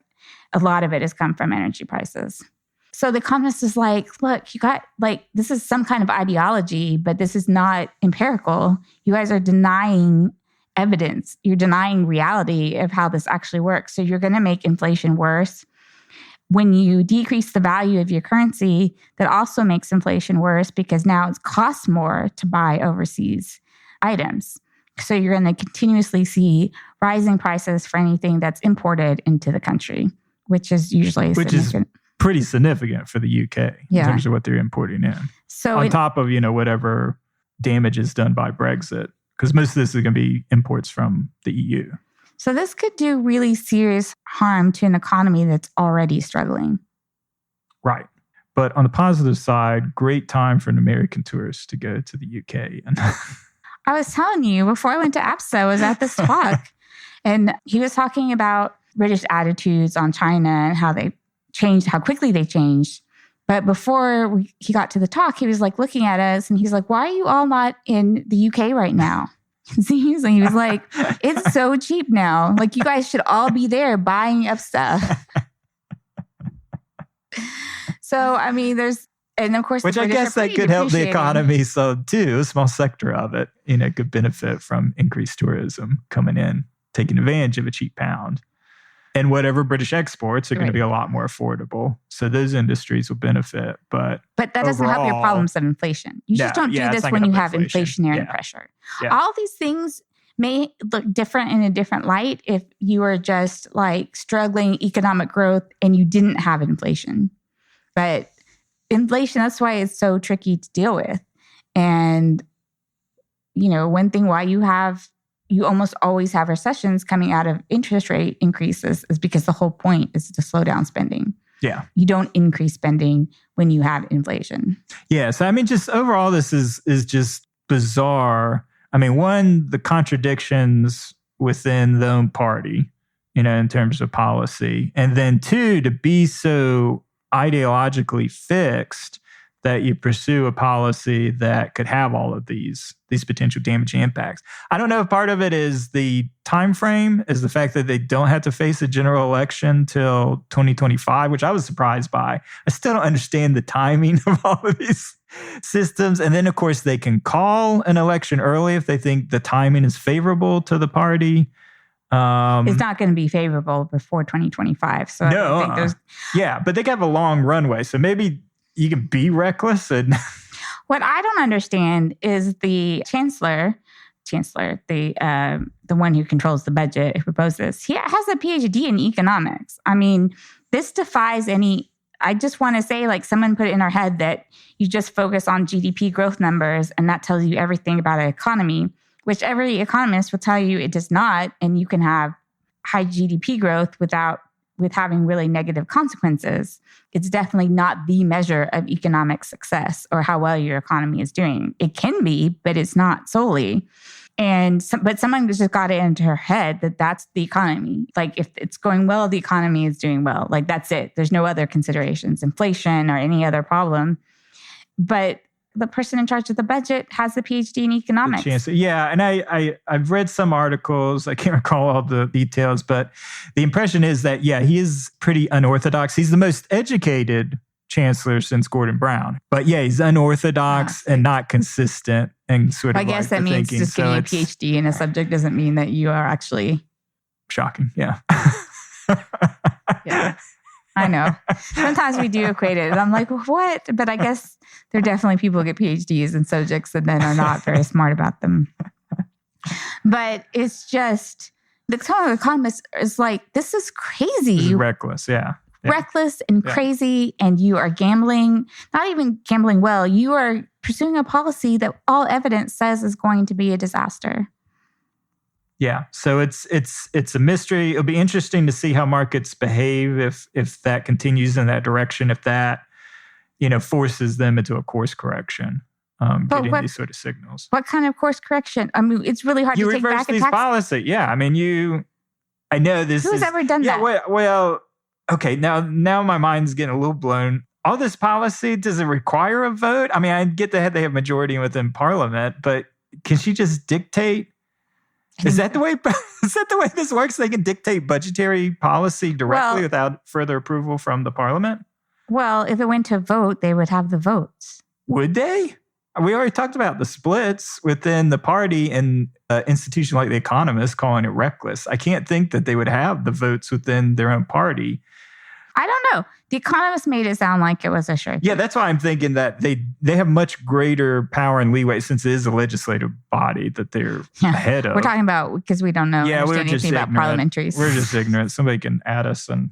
a lot of it has come from energy prices. So the Economist is like, look, you got this is some kind of ideology, but this is not empirical. You guys are denying evidence. You're denying reality of how this actually works. So you're going to make inflation worse. When you decrease the value of your currency, that also makes inflation worse because now it costs more to buy overseas items. So you're going to continuously see rising prices for anything that's imported into the country, which is usually significant. Pretty significant for the UK in terms of what they're importing in. So on top of, whatever damage is done by Brexit, because most of this is going to be imports from the EU. So this could do really serious harm to an economy that's already struggling. Right. But on the positive side, great time for an American tourist to go to the UK. I was telling you, before I went to APSA, I was at this talk, and he was talking about British attitudes on China and how they changed, how quickly they changed. But before he got to the talk, he was like looking at us and he's like, why are you all not in the UK right now? He was like, it's so cheap now. Like, you guys should all be there buying up stuff. So, I mean, and of course, which I guess that could help the economy. So too, a small sector of it, could benefit from increased tourism coming in, taking advantage of a cheap pound. And whatever British exports are going to be a lot more affordable. So those industries will benefit. But that doesn't help your problems of inflation. You just don't do this when you have inflationary pressure. Yeah. All these things may look different in a different light if you are just like struggling economic growth and you didn't have inflation. But inflation, that's why it's so tricky to deal with. And, one thing why you almost always have recessions coming out of interest rate increases is because the whole point is to slow down spending. Yeah. You don't increase spending when you have inflation. Yeah. So, just overall, this is just bizarre. One, the contradictions within the own party, in terms of policy. And then two, to be so ideologically fixed that you pursue a policy that could have all of these potential damaging impacts. I don't know if part of it is the time frame, is the fact that they don't have to face a general election till 2025, which I was surprised by. I still don't understand the timing of all of these systems. And then, of course, they can call an election early if they think the timing is favorable to the party. It's not going to be favorable before 2025. So no, I think there's... Yeah, but they have a long runway. So maybe you can be reckless. And what I don't understand is the chancellor, the one who controls the budget, who proposed this, he has a PhD in economics. This defies any... I just want to say, like, someone put it in our head that you just focus on GDP growth numbers and that tells you everything about an economy, which every economist will tell you it does not. And you can have high GDP growth with having really negative consequences. It's definitely not the measure of economic success or how well your economy is doing. It can be, but it's not solely. But someone just got it into her head that that's the economy. Like, if it's going well, the economy is doing well. Like, that's it. There's no other considerations, inflation or any other problem. But the person in charge of the budget has a PhD in economics. Yeah, and I've read some articles. I can't recall all the details, but the impression is that, yeah, he is pretty unorthodox. He's the most educated chancellor since Gordon Brown. But yeah, he's unorthodox and not consistent and sort of I guess that means thinking. just getting a PhD in a subject doesn't mean that you are actually... Shocking, yeah. Yeah, I know. Sometimes we do equate it. And I'm like, what? But I guess there are definitely people who get PhDs in subjects and then are not very smart about them. But it's just... The tone of the economist is like, this is crazy. This is reckless, yeah. Reckless and crazy, and you are gambling, not even gambling well. You are pursuing a policy that all evidence says is going to be a disaster. Yeah, so it's a mystery. It'll be interesting to see how markets behave if that continues in that direction. If that forces them into a course correction, getting these sort of signals. What kind of course correction? It's really hard to take back a these policy. Yeah, I know this. Who's ever done that? Well. Okay, now my mind's getting a little blown. All this policy, does it require a vote? I get that they have majority within Parliament, but can she just dictate? Is that the way this works? They can dictate budgetary policy directly without further approval from the Parliament? Well, if it went to vote, they would have the votes. Would they? We already talked about the splits within the party and an institution like The Economist calling it reckless. I can't think that they would have the votes within their own party. I don't know. The Economist made it sound like it was a sure thing. Yeah, that's why I'm thinking that they have much greater power and leeway since it is a legislative body that they're ahead of. We're talking about, because we don't know anything about parliamentaries. We're just ignorant. Somebody can add us and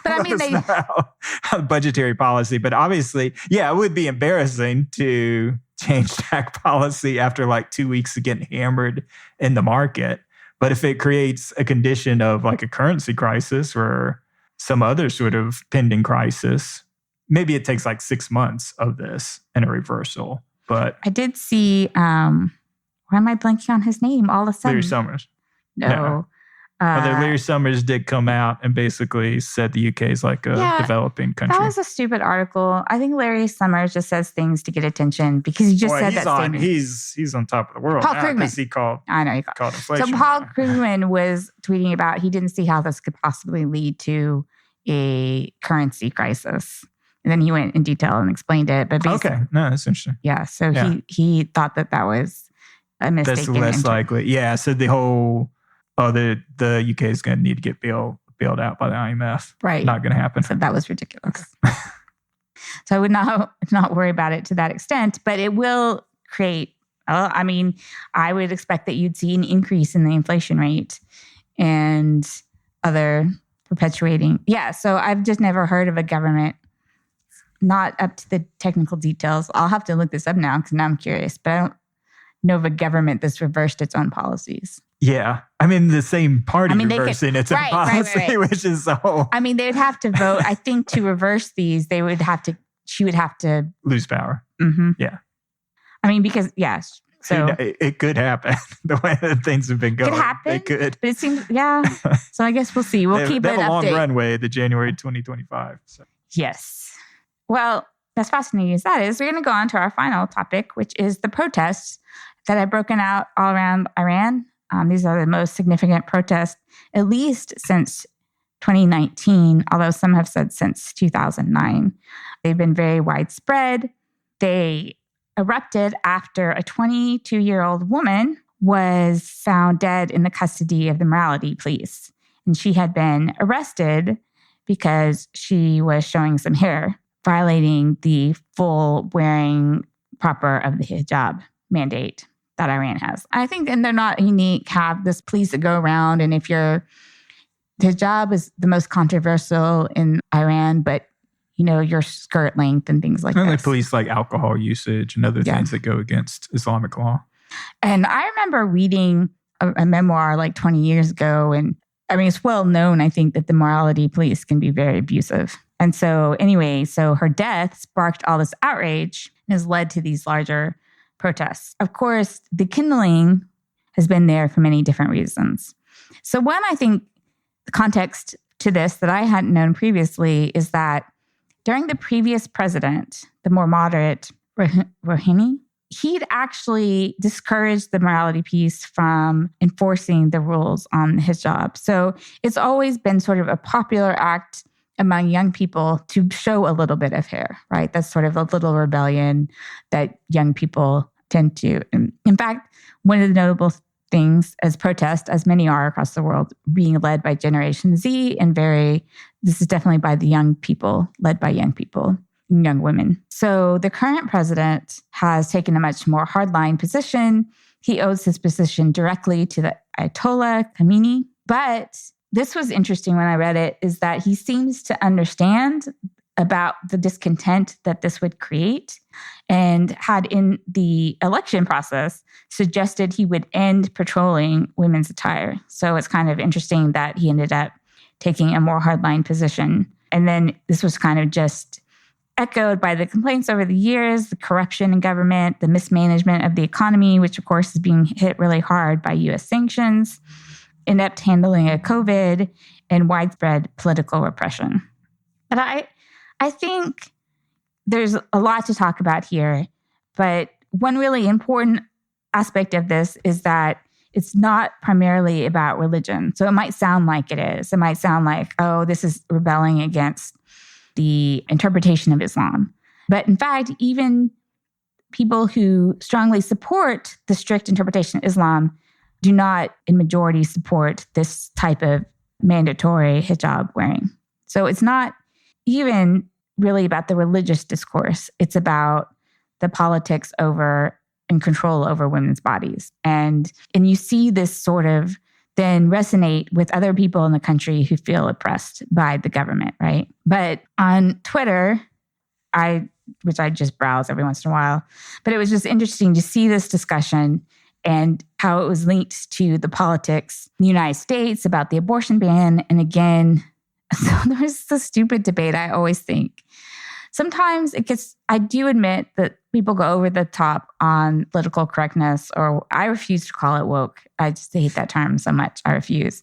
but how budgetary policy. But obviously, it would be embarrassing to change tax policy after like 2 weeks of getting hammered in the market. But if it creates a condition of like a currency crisis or some other sort of pending crisis, maybe it takes like 6 months of this and a reversal. But I did see, why am I blanking on his name all of a sudden? Larry Summers. No. Although Larry Summers did come out and basically said the UK is like a developing country. That was a stupid article. I think Larry Summers just says things to get attention because he just said that statement. He's on top of the world Paul now Krugman. because he called inflation. So Paul Krugman was tweeting about he didn't see how this could possibly lead to a currency crisis. And then he went in detail and explained it. But okay, no, that's interesting. Yeah, so he thought that was a mistake. That's less likely. Yeah, so the whole... the UK is going to need to get bailed out by the IMF. Right. Not going to happen. So that was ridiculous. So I would not worry about it to that extent, but it will create I mean, I would expect that you'd see an increase in the inflation rate and other perpetuating. Yeah, so I've just never heard of a government, not up to the technical details. I'll have to look this up now because now I'm curious, but I don't know of a government that's reversed its own policies. Yeah. I mean, the same party reversing its own policy, which is so... I mean, they would have to vote. I think to reverse these, she would have to... lose power. Mm-hmm. Yeah. I mean, because, yes. So it could happen the way that things have been going. It could happen. It could. But it seems, yeah. So I guess we'll see. We'll keep it updated. They have a long runway to January 2025. So. Yes. Well, as fascinating as that is, we're going to go on to our final topic, which is the protests that have broken out all around Iran. These are the most significant protests, at least since 2019, although some have said since 2009. They've been very widespread. They erupted after a 22-year-old woman was found dead in the custody of the morality police. And she had been arrested because she was showing some hair, violating the full wearing proper of the hijab mandate that Iran has. I think, and they're not unique, have this police that go around, and if the hijab is the most controversial in Iran, but your skirt length and things like that. And they police like alcohol usage and other things that go against Islamic law. And I remember reading a memoir like 20 years ago, and I mean, it's well known, I think, that the morality police can be very abusive. And so anyway, her death sparked all this outrage and has led to these larger protests. Of course, the kindling has been there for many different reasons. So one, I think, the context to this that I hadn't known previously is that during the previous president, the more moderate Rouhani, he'd actually discouraged the morality piece from enforcing the rules on the hijab. So it's always been sort of a popular act among young people to show a little bit of hair, right? That's sort of a little rebellion that young people tend to. In fact, one of the notable things as protest, as many are across the world, being led by Generation Z and this is definitely by the young people, led by young people, young women. So the current president has taken a much more hardline position. He owes his position directly to the Ayatollah Khamenei. But this was interesting when I read it, is that he seems to understand about the discontent that this would create and had in the election process suggested he would end patrolling women's attire. So it's kind of interesting that he ended up taking a more hardline position. And then this was kind of just echoed by the complaints over the years, the corruption in government, the mismanagement of the economy, which of course is being hit really hard by US sanctions, inept handling of COVID, and widespread political repression. But I think there's a lot to talk about here, but one really important aspect of this is that it's not primarily about religion. So it might sound like it is. It might sound like, oh, this is rebelling against the interpretation of Islam. But in fact, even people who strongly support the strict interpretation of Islam do not, in majority, support this type of mandatory hijab wearing. So it's not even really about the religious discourse. It's about the politics over and control over women's bodies. And you see this sort of then resonate with other people in the country who feel oppressed by the government, right? But on Twitter, which I just browse every once in a while, but it was just interesting to see this discussion and how it was linked to the politics in the United States about the abortion ban. And again, so there's this stupid debate, I always think. Sometimes I do admit that people go over the top on political correctness, or I refuse to call it woke. I just hate that term so much. I refuse.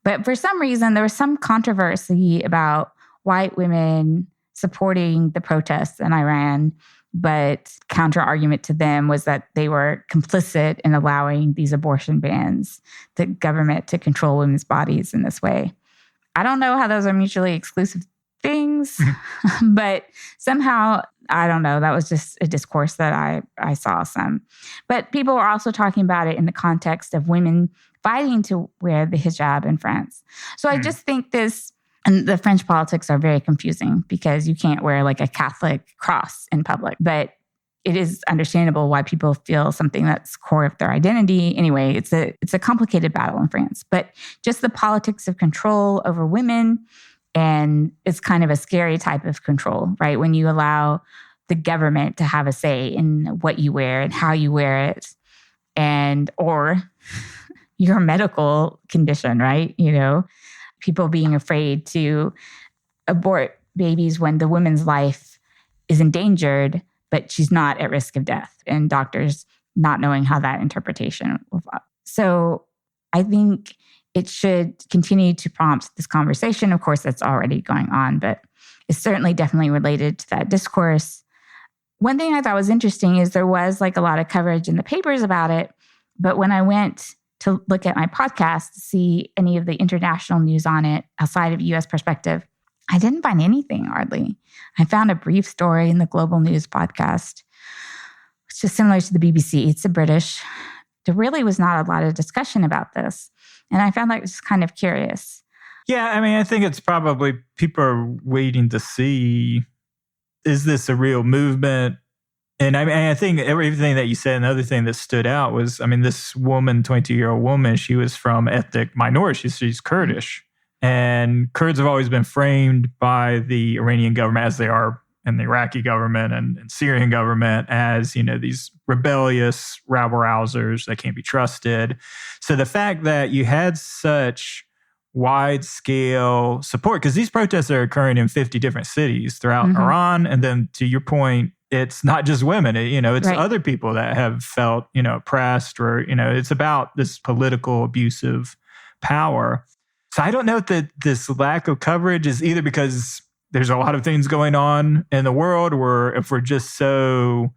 But for some reason, there was some controversy about white women supporting the protests in Iran, but counter argument to them was that they were complicit in allowing these abortion bans, the government to control women's bodies in this way. I don't know how those are mutually exclusive things, but somehow, I don't know, that was just a discourse that I saw some. But people were also talking about it in the context of women fighting to wear the hijab in France. So I just think and the French politics are very confusing because you can't wear like a Catholic cross in public. But it is understandable why people feel something that's core of their identity. Anyway, it's a complicated battle in France, but just the politics of control over women, and it's kind of a scary type of control, right? When you allow the government to have a say in what you wear and how you wear it, and or your medical condition, right? People being afraid to abort babies when the woman's life is endangered, but she's not at risk of death, and doctors not knowing how that interpretation will fall. So I think it should continue to prompt this conversation. Of course, that's already going on, but it's certainly definitely related to that discourse. One thing I thought was interesting is there was like a lot of coverage in the papers about it, but when I went to look at my podcast to see any of the international news on it outside of U.S. perspective, I didn't find anything, hardly. I found a brief story in the Global News podcast, which is similar to the BBC. It's a British. There really was not a lot of discussion about this. And I found that just kind of curious. Yeah, I mean, I think it's probably people are waiting to see, is this a real movement? And I think everything that you said, another thing that stood out was, I mean, this woman, 22-year-old woman, she was from ethnic minority. She's Kurdish. And Kurds have always been framed by the Iranian government, as they are in the Iraqi government and Syrian government, as, these rebellious rabble-rousers that can't be trusted. So the fact that you had such wide-scale support, because these protests are occurring in 50 different cities throughout Iran, and then to your point, it's not just women, it's right. Other people that have felt, oppressed, or, it's about this political abusive power. So I don't know that this lack of coverage is either because there's a lot of things going on in the world, or if we're just so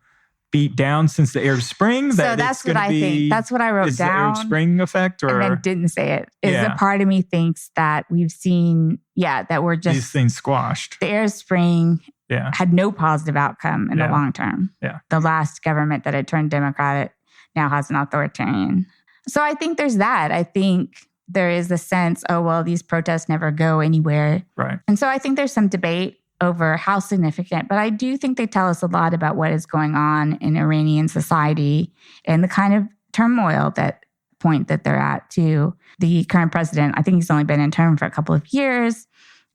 beat down since the Arab Spring that that's what I think. That's what I wrote down. The Arab Spring effect, or and then didn't say it. A part of me thinks that we've seen, that we're just these things squashed. The Arab Spring had no positive outcome in the long term. Yeah. The last government that had turned democratic now has an authoritarian. So I think there's that. I think there is a sense, these protests never go anywhere. Right. And so I think there's some debate over how significant, but I do think they tell us a lot about what is going on in Iranian society and the kind of turmoil that they're at to the current president. I think he's only been in term for a couple of years,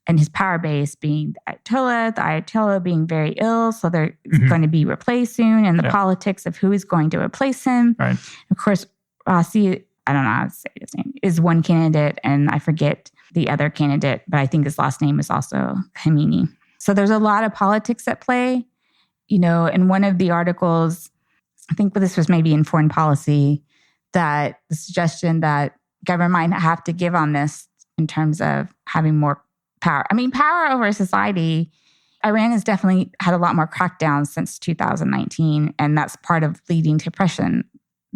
and his power base being the Ayatollah being very ill, so they're going to be replaced soon, and the politics of who is going to replace him. Right. Of course, Rossi, I don't know how to say his name, is one candidate, and I forget the other candidate, but I think his last name is also Khamenei. So there's a lot of politics at play. In one of the articles, I think this was maybe in Foreign Policy, that the suggestion that government might have to give on this in terms of having more power. I mean, power over society. Iran has definitely had a lot more crackdowns since 2019, and that's part of leading to oppression,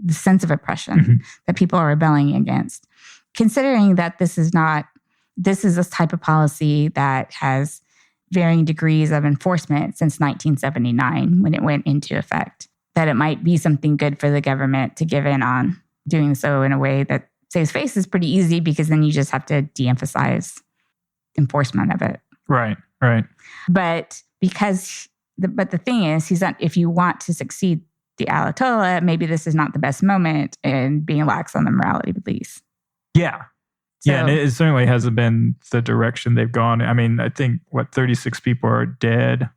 the sense of oppression that people are rebelling against. Considering that this is a type of policy that has varying degrees of enforcement since 1979 when it went into effect, that it might be something good for the government to give in on. Doing so in a way that saves face is pretty easy, because then you just have to de-emphasize enforcement of it. Right. But the thing is, if you want to succeed the Ayatollah, maybe this is not the best moment in being lax on the morality police. Yeah. And it certainly hasn't been the direction they've gone. I mean, I think, 36 people are dead,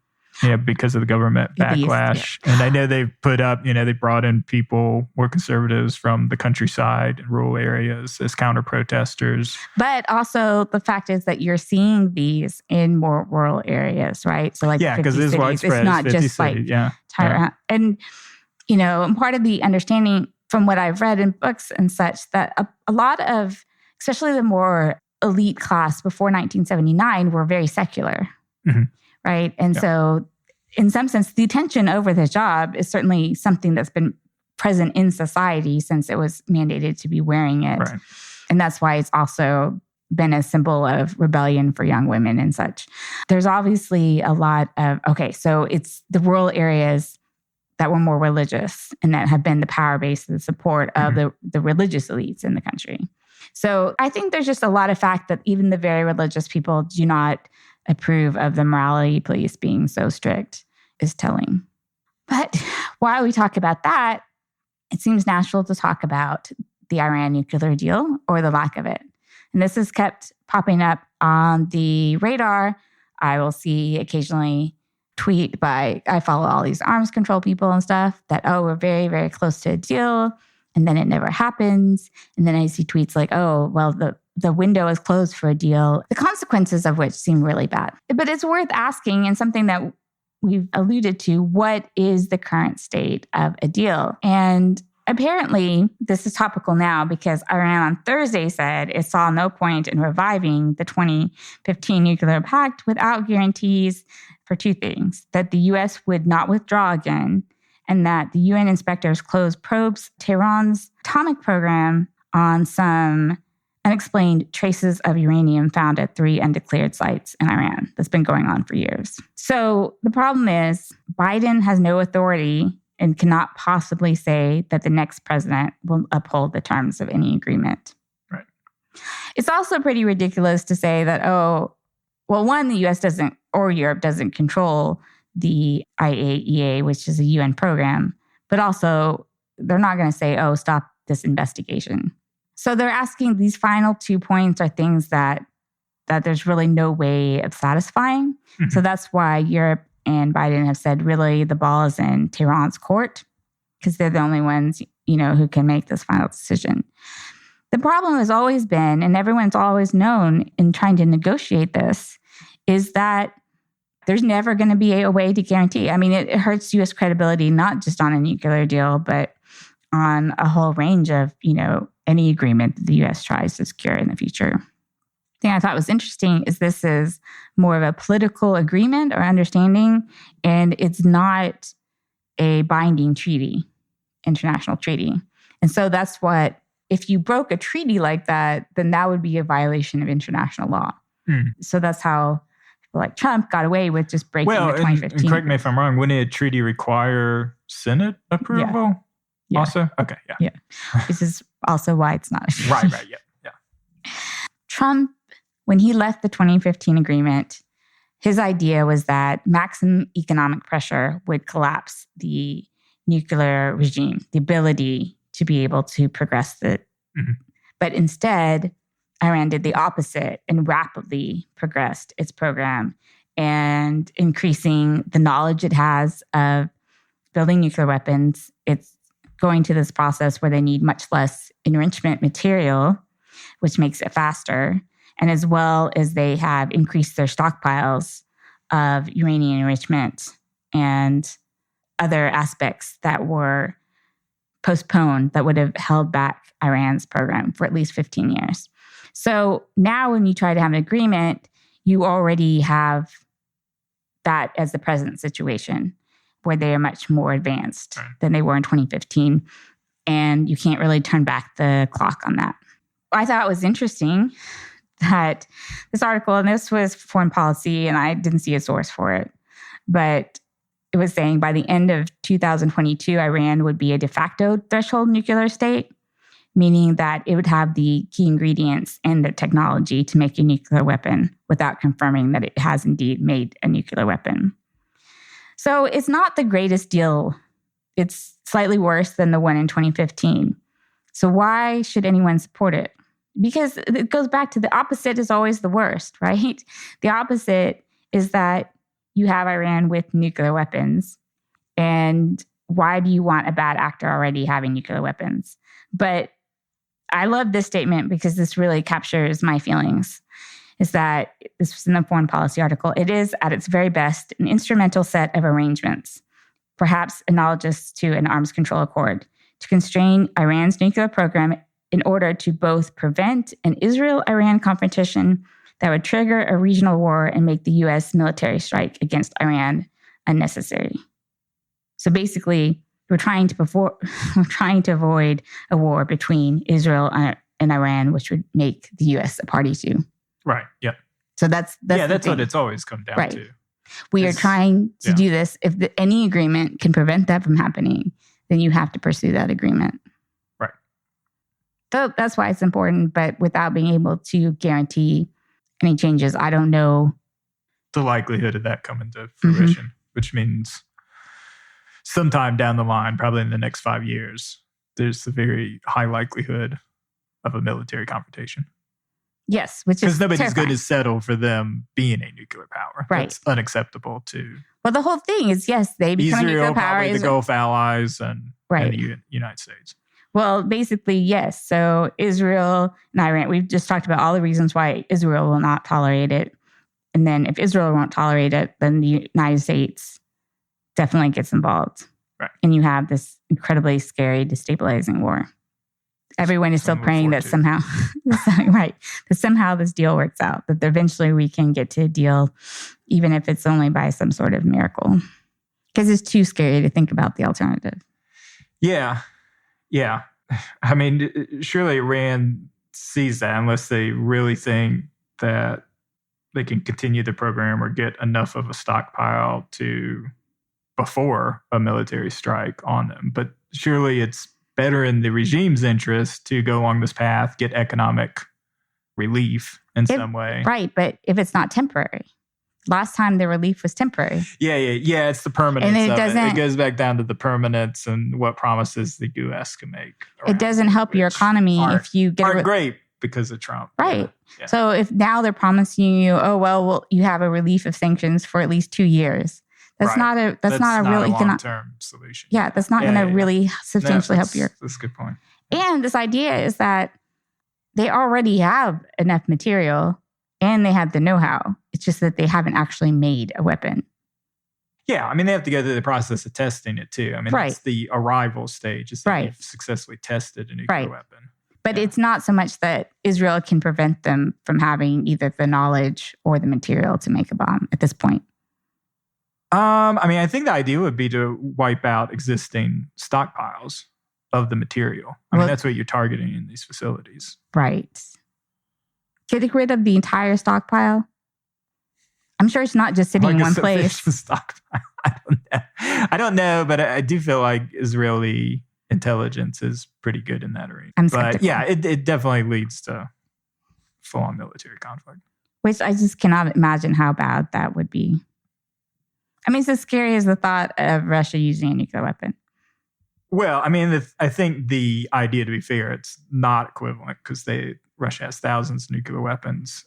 because of the government backlash. And I know they've put up, they brought in people, more conservatives from the countryside and rural areas as counter-protesters. But also the fact is that you're seeing these in more rural areas, right? So because it is widespread. It's not just cities, Tehran. And, and part of the understanding from what I've read in books and such, that a lot of, especially the more elite class before 1979, were very secular, right? And so in some sense, the tension over the hijab is certainly something that's been present in society since it was mandated to be wearing it. Right. And that's why it's also been a symbol of rebellion for young women and such. There's obviously a lot of, so it's the rural areas that were more religious and that have been the power base and the support of the religious elites in the country. So I think there's just a lot of fact that even the very religious people do not approve of the morality police being so strict is telling. But while we talk about that, it seems natural to talk about the Iran nuclear deal or the lack of it. And this has kept popping up on the radar. I will see occasionally I follow all these arms control people and stuff that, we're very, very close to a deal. And then it never happens. And then I see tweets like, the window is closed for a deal, the consequences of which seem really bad. But it's worth asking, and something that we've alluded to, what is the current state of a deal? And apparently, this is topical now because Iran on Thursday said it saw no point in reviving the 2015 nuclear pact without guarantees for two things: that the U.S. would not withdraw again, and that the UN inspectors closed probes Tehran's atomic program on some unexplained traces of uranium found at 3 undeclared sites in Iran. That's been going on for years. So the problem is Biden has no authority and cannot possibly say that the next president will uphold the terms of any agreement. Right. It's also pretty ridiculous to say that, one, the U.S. doesn't, or Europe doesn't control the IAEA, which is a UN program, but also they're not going to say, stop this investigation. So they're asking, these final 2 points are things that there's really no way of satisfying. Mm-hmm. So that's why Europe and Biden have said, really, the ball is in Tehran's court, because they're the only ones, who can make this final decision. The problem has always been, and everyone's always known in trying to negotiate this, is that there's never going to be a way to guarantee. I mean, it hurts U.S. credibility, not just on a nuclear deal, but on a whole range of, any agreement that the U.S. tries to secure in the future. The thing I thought was interesting is this is more of a political agreement or understanding, and it's not a binding treaty, international treaty. And so that's what, if you broke a treaty like that, then that would be a violation of international law. So that's how people like Trump got away with just breaking the 2015. And correct me if I'm wrong, wouldn't a treaty require Senate approval? Yeah. Also? Okay, yeah. This is also why it's not a treaty. Right, yeah. Trump, when he left the 2015 agreement, his idea was that maximum economic pressure would collapse the nuclear regime, the ability to be able to progress it. Mm-hmm. But instead, Iran did the opposite and rapidly progressed its program and increasing the knowledge it has of building nuclear weapons. It's going to this process where they need much less enrichment material, which makes it faster. And as well as they have increased their stockpiles of uranium enrichment and other aspects that were postponed that would have held back Iran's program for at least 15 years. So now when you try to have an agreement, you already have that as the present situation, where they are much more advanced than they were in 2015. And you can't really turn back the clock on that. I thought it was interesting that this article, and this was Foreign Policy, and I didn't see a source for it, but it was saying by the end of 2022, Iran would be a de facto threshold nuclear state, meaning that it would have the key ingredients and the technology to make a nuclear weapon without confirming that it has indeed made a nuclear weapon. So it's not the greatest deal. It's slightly worse than the one in 2015. So why should anyone support it? Because it goes back to the opposite is always the worst, right? The opposite is that you have Iran with nuclear weapons. And why do you want a bad actor already having nuclear weapons? But I love this statement because this really captures my feelings. Is that this was in the Foreign Policy article. It is, at its very best, an instrumental set of arrangements, perhaps analogous to an arms control accord, to constrain Iran's nuclear program in order to both prevent an Israel-Iran confrontation that would trigger a regional war and make the U.S. military strike against Iran unnecessary. So basically, we're trying to avoid a war between Israel and Iran, which would make the U.S. a party to. Right. Yeah. So that's what it's always come down to. We are trying to do this. If any agreement can prevent that from happening, then you have to pursue that agreement. Right. So that's why it's important. But without being able to guarantee any changes, I don't know the likelihood of that coming to fruition, which means sometime down the line, probably in the next 5 years, there's a very high likelihood of a military confrontation. Yes, which is because nobody's terrifying. going to settle for them being a nuclear power. Right. That's unacceptable to Well, the whole thing is, yes, they become a nuclear Israel, power. probably the Gulf allies, and the United States. Well, basically, yes. So Israel and Iran, we've just talked about all the reasons why Israel will not tolerate it. And then if Israel won't tolerate it, then the United States definitely gets involved. Right. And you have this incredibly scary, destabilizing war. Everyone is still praying that somehow, that somehow this deal works out, that eventually we can get to a deal, even if it's only by some sort of miracle. Because it's too scary to think about the alternative. Yeah. Yeah. I mean, surely Iran sees that unless they really think that they can continue the program or get enough of a stockpile to before a military strike on them. But surely it's better in the regime's interest to go along this path, get economic relief in some way. Right, but if it's not temporary. Last time the relief was temporary. Yeah, it's the permanence and of it. It goes back down to the permanence and what promises the U.S. can make. It doesn't help your economy if you get aren't great because of Trump. Right. Yeah. So if now they're promising you, you have a relief of sanctions for at least 2 years. That's not a really long-term solution. Yeah, that's not going to really substantially help your. That's a good point. And this idea is that they already have enough material and they have the know-how. It's just that they haven't actually made a weapon. Yeah, I mean, they have to go through the process of testing it too. I mean, that's the arrival stage. It's that they've successfully tested a nuclear weapon. But it's not so much that Israel can prevent them from having either the knowledge or the material to make a bomb at this point. I mean, I think the idea would be to wipe out existing stockpiles of the material. I mean, that's what you're targeting in these facilities. Right. Get rid of the entire stockpile? I'm sure it's not just sitting in one place. Stockpile. I don't know, but I do feel like Israeli intelligence is pretty good in that arena. But yeah, it definitely leads to full-on military conflict. Which I just cannot imagine how bad that would be. I mean, it's as scary as the thought of Russia using a nuclear weapon. Well, I mean, I think the idea, to be fair, it's not equivalent because Russia has thousands of nuclear weapons.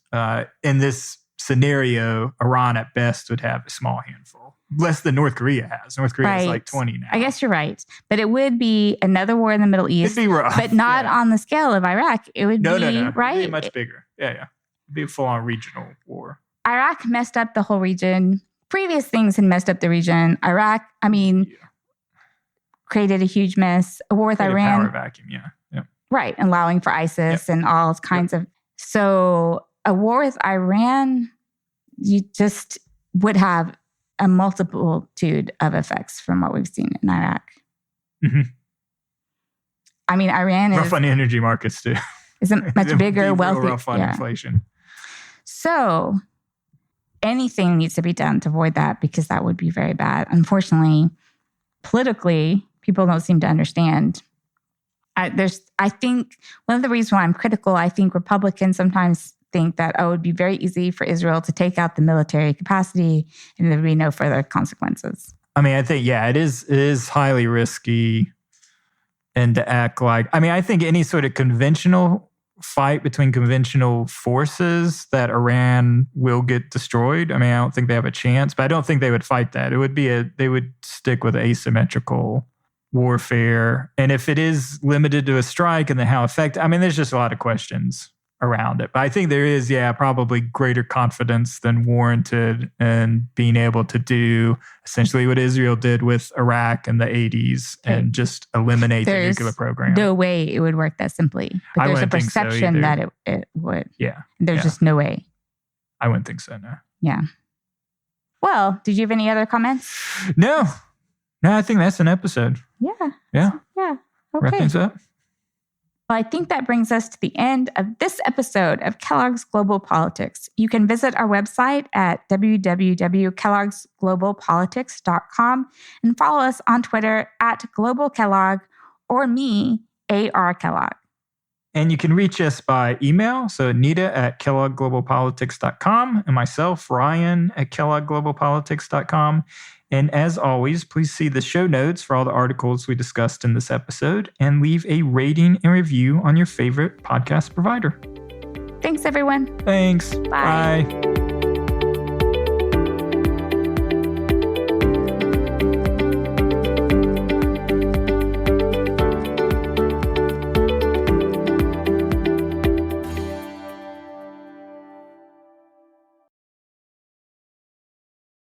In this scenario, Iran at best would have a small handful, less than North Korea has. North Korea has like 20 now. I guess you're right. But it would be another war in the Middle East. It'd be rough. But not on the scale of Iraq. It would be, right? It'd be much bigger. Yeah. It'd be a full-on regional war. Iraq messed up the whole region. Previous things had messed up the region. Iraq, created a huge mess. A war with Iran. Power vacuum, yeah. Right, allowing for ISIS and all kinds of... So a war with Iran, you just would have a multitude of effects from what we've seen in Iraq. Mm-hmm. I mean, Iran is... Rough on the energy markets, too. Is a much bigger, wealthy... Rough on inflation. So... anything needs to be done to avoid that because that would be very bad. Unfortunately, politically, people don't seem to understand. I think one of the reasons why I'm critical, I think Republicans sometimes think that, it would be very easy for Israel to take out the military capacity and there would be no further consequences. I mean, I think, it is highly risky and to act like, I think any sort of conventional fight between conventional forces that Iran will get destroyed. I don't think they have a chance, but I don't think they would fight that. They would stick with asymmetrical warfare. And if it is limited to a strike and then how effective, there's just a lot of questions around it. But I think there is, probably greater confidence than warranted in being able to do essentially what Israel did with Iraq in the 80s and just eliminate the nuclear program. No way it would work that simply. But there's a perception that it would. Yeah. There's just no way. I wouldn't think so, no. Yeah. Well, did you have any other comments? No, I think that's an episode. Yeah. Yeah. Okay. Wrap things up. Well, I think that brings us to the end of this episode of Kellogg's Global Politics. You can visit our website at www.kellogg'sglobalpolitics.com and follow us on Twitter at Global Kellogg or me, A.R. Kellogg. And you can reach us by email. So Anita at kellogglobalpolitics.com and myself, Ryan, at kellogglobalpolitics.com. And as always, please see the show notes for all the articles we discussed in this episode and leave a rating and review on your favorite podcast provider. Thanks, everyone. Thanks. Bye. Bye.